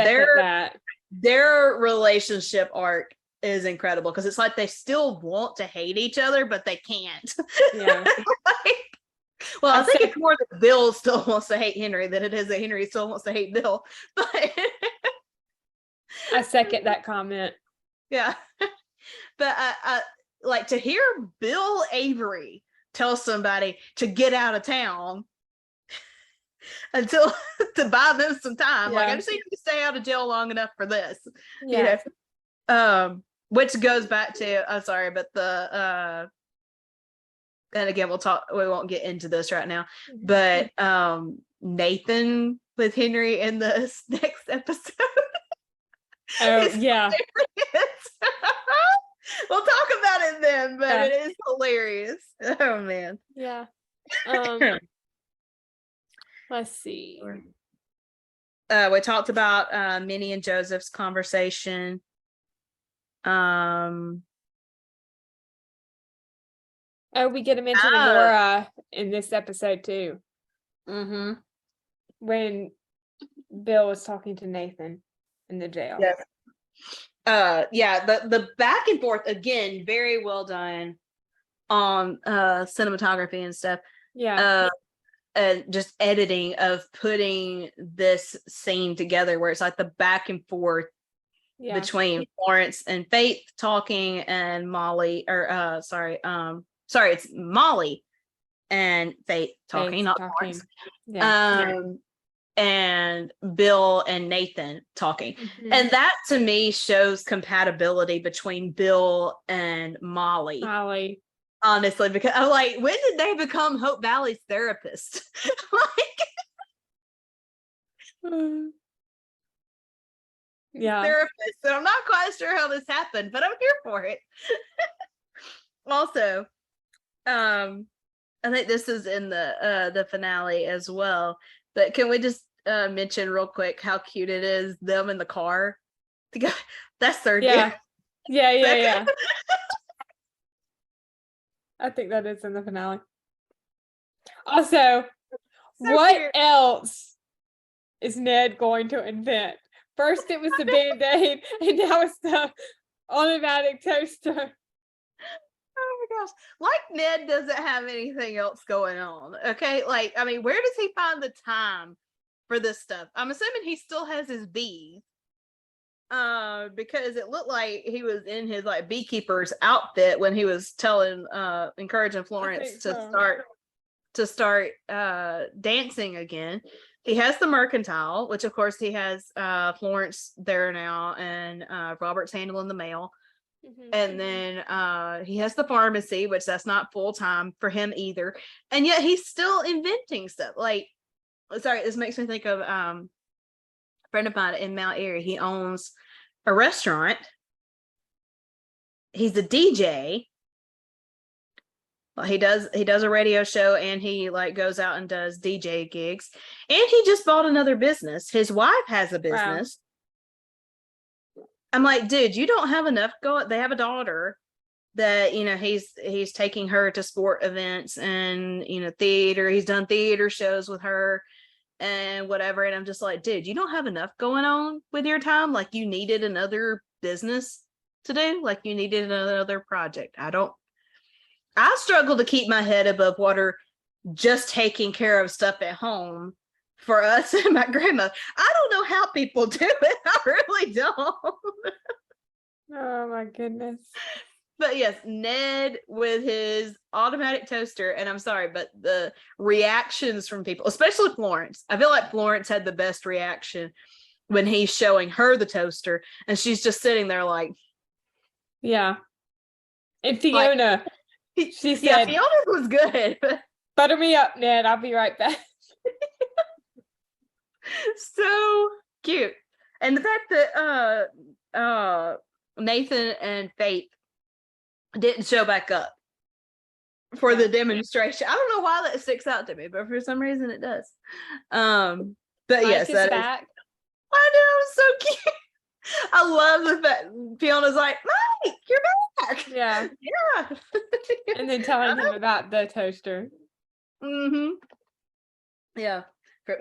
their relationship arc is incredible because it's like they still want to hate each other, but they can't. Yeah. Well, I think it's more that Bill still wants to hate Henry than it is that Henry still wants to hate Bill. But I second that comment. Yeah. But I like to hear Bill Avery tell somebody to get out of town until to buy them some time. Like, I just need to stay out of jail long enough for this. Yeah. You know? Which goes back to, I'm sorry, but the and again, we won't get into this right now, but Nathan with Henry in this next episode. Oh, yeah. We'll talk about it then, but it is hilarious. Oh man. Yeah. Let's see. We talked about Minnie and Joseph's conversation. We get a mention of Laura in this episode too. Mm-hmm. When Bill was talking to Nathan in the jail. Yes. The back and forth again, very well done on cinematography and stuff. Yeah. And just editing of putting this scene together where it's like the back and forth between Florence and Faith talking and Molly, or it's Molly and Faith talking, not Florence. Yeah. And Bill and Nathan talking. Mm-hmm. And that to me shows compatibility between Bill and Molly. Honestly, because I'm like, when did they become Hope Valley's therapist? Therapist. So I'm not quite sure how this happened, but I'm here for it. Also, I think this is in the finale as well. But can we just mention real quick how cute it is, them in the car together? That's third year. Yeah. I think that is in the finale. Also, what cute. Else is Ned going to invent? First it was the Band-Aid, and now it's the automatic toaster. Oh my gosh. Like Ned doesn't have anything else going on. Okay. Like, I mean, where does he find the time for this stuff? I'm assuming he still has his bees. Because it looked like he was in his like beekeeper's outfit when he was encouraging Florence to start dancing again. He has the mercantile, which of course he has Florence there now, and Robert's handling the mail. Mm-hmm. And then he has the pharmacy, which that's not full time for him either. And yet he's still inventing stuff. Like, sorry, this makes me think of a friend of mine in Mount Airy. He owns a restaurant. He's a DJ. Well, he does a radio show, and he like goes out and does DJ gigs. And he just bought another business. His wife has a business. Wow. I'm like, dude, you don't have enough going. They have a daughter that, you know, he's taking her to sport events and, you know, theater. He's done theater shows with her and whatever. And I'm just like, dude, you don't have enough going on with your time. Like, you needed another business to do. Like, you needed another project. I struggle to keep my head above water just taking care of stuff at home for us and my grandma. I don't know how people do it. I really don't. Oh my goodness. But yes, Ned with his automatic toaster, and I'm sorry, but the reactions from people, especially Florence, I feel like Florence had the best reaction when he's showing her the toaster, and she's just sitting there like, Yeah. And Fiona, she yeah, said, Fiona was good. butter me up, Ned. I'll be right back. So cute. And the fact that Nathan and Faith didn't show back up for the demonstration. I don't know why that sticks out to me, but for some reason it does. But Mike yes, is that back. I know, so cute. I love the fact Fiona's like, Mike, you're back. Yeah. Yeah. And then telling him about the toaster. Mm-hmm. Yeah.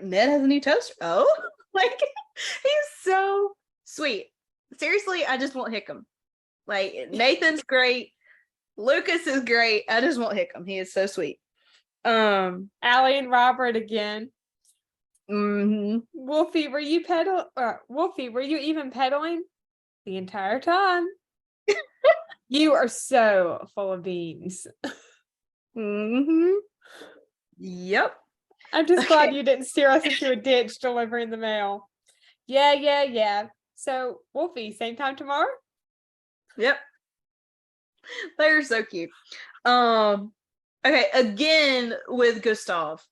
Ned has a new toaster. Oh, like he's so sweet. Seriously, I just want Hickam. Like Nathan's great. Lucas is great. I just want Hickam. He is so sweet. Allie and Robert again. Mm-hmm. Wolfie, were you even pedaling the entire time? You are so full of beans. Mm-hmm. Yep. I'm just glad you didn't steer us into a ditch delivering the mail. Yeah. So, Wolfie, same time tomorrow? Yep. They're so cute. Okay, again with Gustav.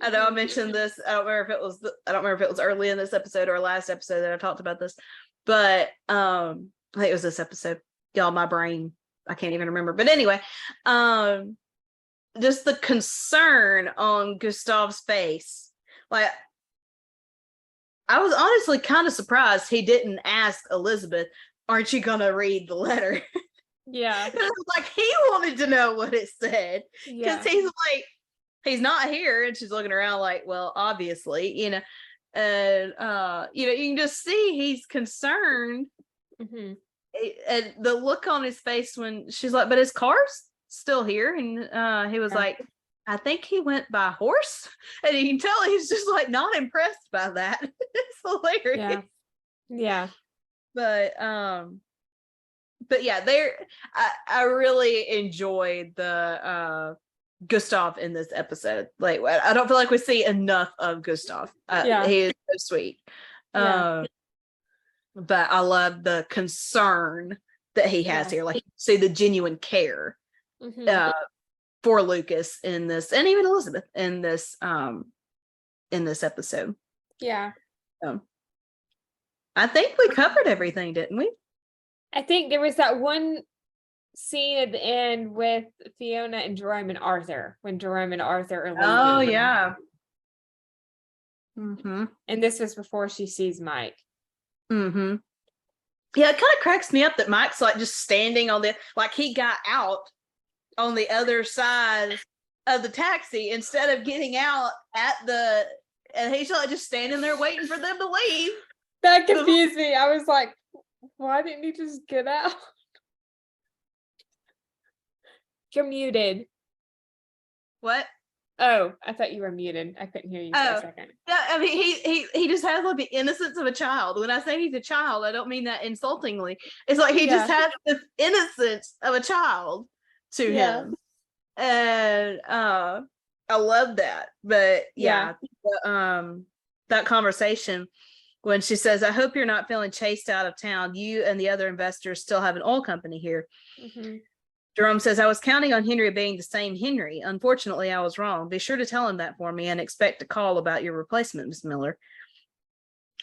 I know I mentioned this. I don't remember if it was early in this episode or last episode that I talked about this, but I think it was this episode. Y'all, my brain, I can't even remember. But anyway, just the concern on Gustav's face. Like, I was honestly kind of surprised he didn't ask Elizabeth, aren't you gonna read the letter? Yeah. It was like he wanted to know what it said. Because he's like, he's not here, and she's looking around like, well, obviously, and you can just see he's concerned. Mm-hmm. And the look on his face when she's like, but his car's still here, and he was like, I think he went by horse, and you can tell he's just like not impressed by that. It's hilarious. Yeah. But yeah, I really enjoyed the Gustav in this episode. Like, I don't feel like we see enough of Gustav. He is so sweet. But I love the concern that he has here. Like, you see the genuine care for Lucas in this, and even Elizabeth in this episode. Yeah. I think we covered everything, didn't we? I think there was that one scene at the end with Fiona and Jerome and Arthur, when Jerome and Arthur are leaving. Oh yeah. Mm-hmm. And this was before she sees Mike. Mm-hmm. Yeah, it kind of cracks me up that Mike's like just standing on like he got out on the other side of the taxi instead of getting out and he's like just standing there waiting for them to leave. That confused me. I was like, why didn't he just get out? You're muted. What? Oh, I thought you were muted. I couldn't hear you for a second. Yeah, I mean, he just has like the innocence of a child. When I say he's a child, I don't mean that insultingly. It's like he just has the innocence of a child to him, and I love that. But that conversation when she says, "I hope you're not feeling chased out of town. You and the other investors still have an oil company here." Mm-hmm. Jerome says, I was counting on Henry being the same Henry. Unfortunately, I was wrong. Be sure to tell him that for me and expect a call about your replacement, Miss Miller.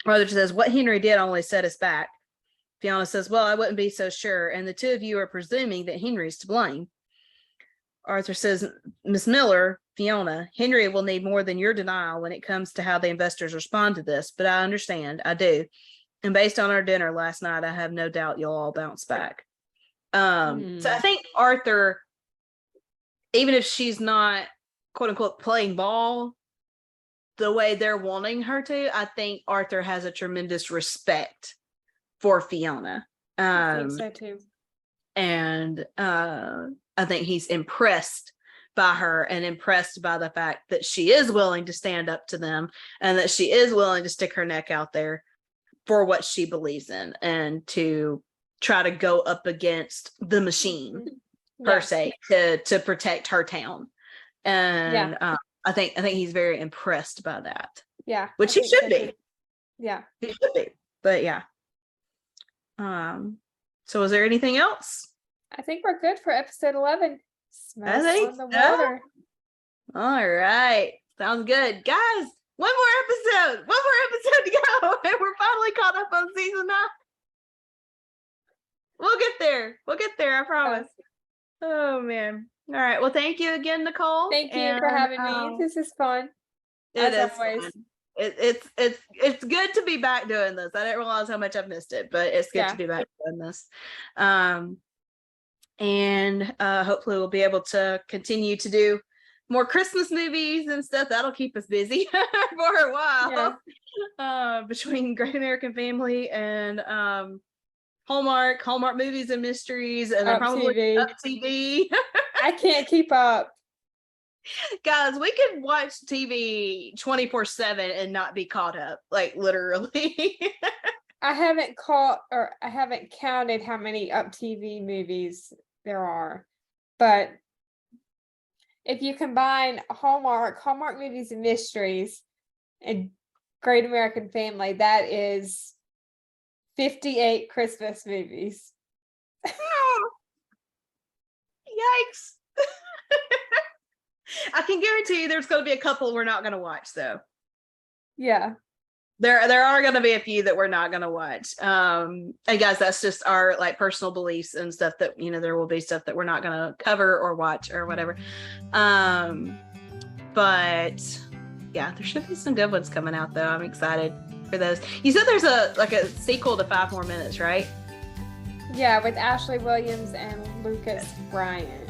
Arthur says, what Henry did only set us back. Fiona says, well, I wouldn't be so sure. And the two of you are presuming that Henry's to blame. Arthur says, Miss Miller, Fiona, Henry will need more than your denial when it comes to how the investors respond to this. But I understand. I do. And based on our dinner last night, I have no doubt you'll all bounce back. So I think Arthur, even if she's not quote unquote playing ball the way they're wanting her to, I think Arthur has a tremendous respect for Fiona. I think so too. And I think he's impressed by her and impressed by the fact that she is willing to stand up to them and that she is willing to stick her neck out there for what she believes in and to try to go up against the machine per se to protect her town. And I think he's very impressed by that. Yeah. Which he should be. Yeah. He should be. But yeah. So is there anything else? I think we're good for episode 11. Smoke I think on the so. water. All right. Sounds good. Guys, one more episode to go. And we're finally caught up on season 9. We'll get there. I promise. Oh man. All right. Well, thank you again, Nicole. Thank you for having me. This is fun. It is always. fun. It's good to be back doing this. I didn't realize how much I've missed it, but it's good to be back doing this. And hopefully we'll be able to continue to do more Christmas movies and stuff. That'll keep us busy for a while. Between Great American Family and Hallmark movies and mysteries, and then probably Up TV. I can't keep up. Guys, we could watch TV 24/7 and not be caught up, like literally. I haven't counted how many Up TV movies there are, but if you combine Hallmark movies and mysteries and Great American Family, that is 58 Christmas movies. Yikes. I can guarantee you there's going to be a couple we're not going to watch, though. Yeah. There are going to be a few that we're not going to watch. And guys, that's just our like personal beliefs and stuff that, there will be stuff that we're not going to cover or watch or whatever. But yeah, there should be some good ones coming out though. I'm excited for those. You said there's a sequel to 5 More Minutes, right? Yeah, with Ashley Williams and Lucas Bryant.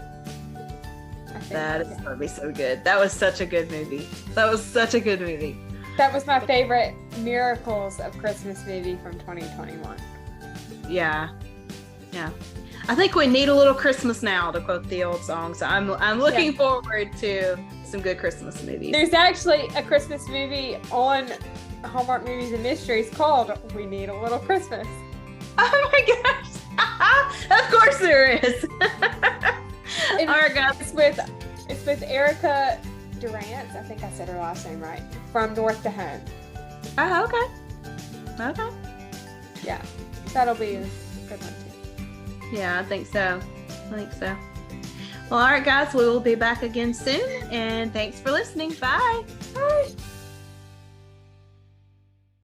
That is going to be so good. That was such a good movie. That was my favorite Miracles of Christmas movie from 2021. Yeah. I think we need a little Christmas now, to quote the old song. So I'm looking forward to some good Christmas movies. There's actually a Christmas movie on Hallmark Movies and Mysteries called We Need a Little Christmas. Oh my gosh. Of course there is. All right, guys. It's with Erica Durant. I think I said her last name right. From North to Home. Oh, okay. Yeah, that'll be a good one too. Yeah, I think so. Well, all right, guys. We will be back again soon. And thanks for listening. Bye. Bye.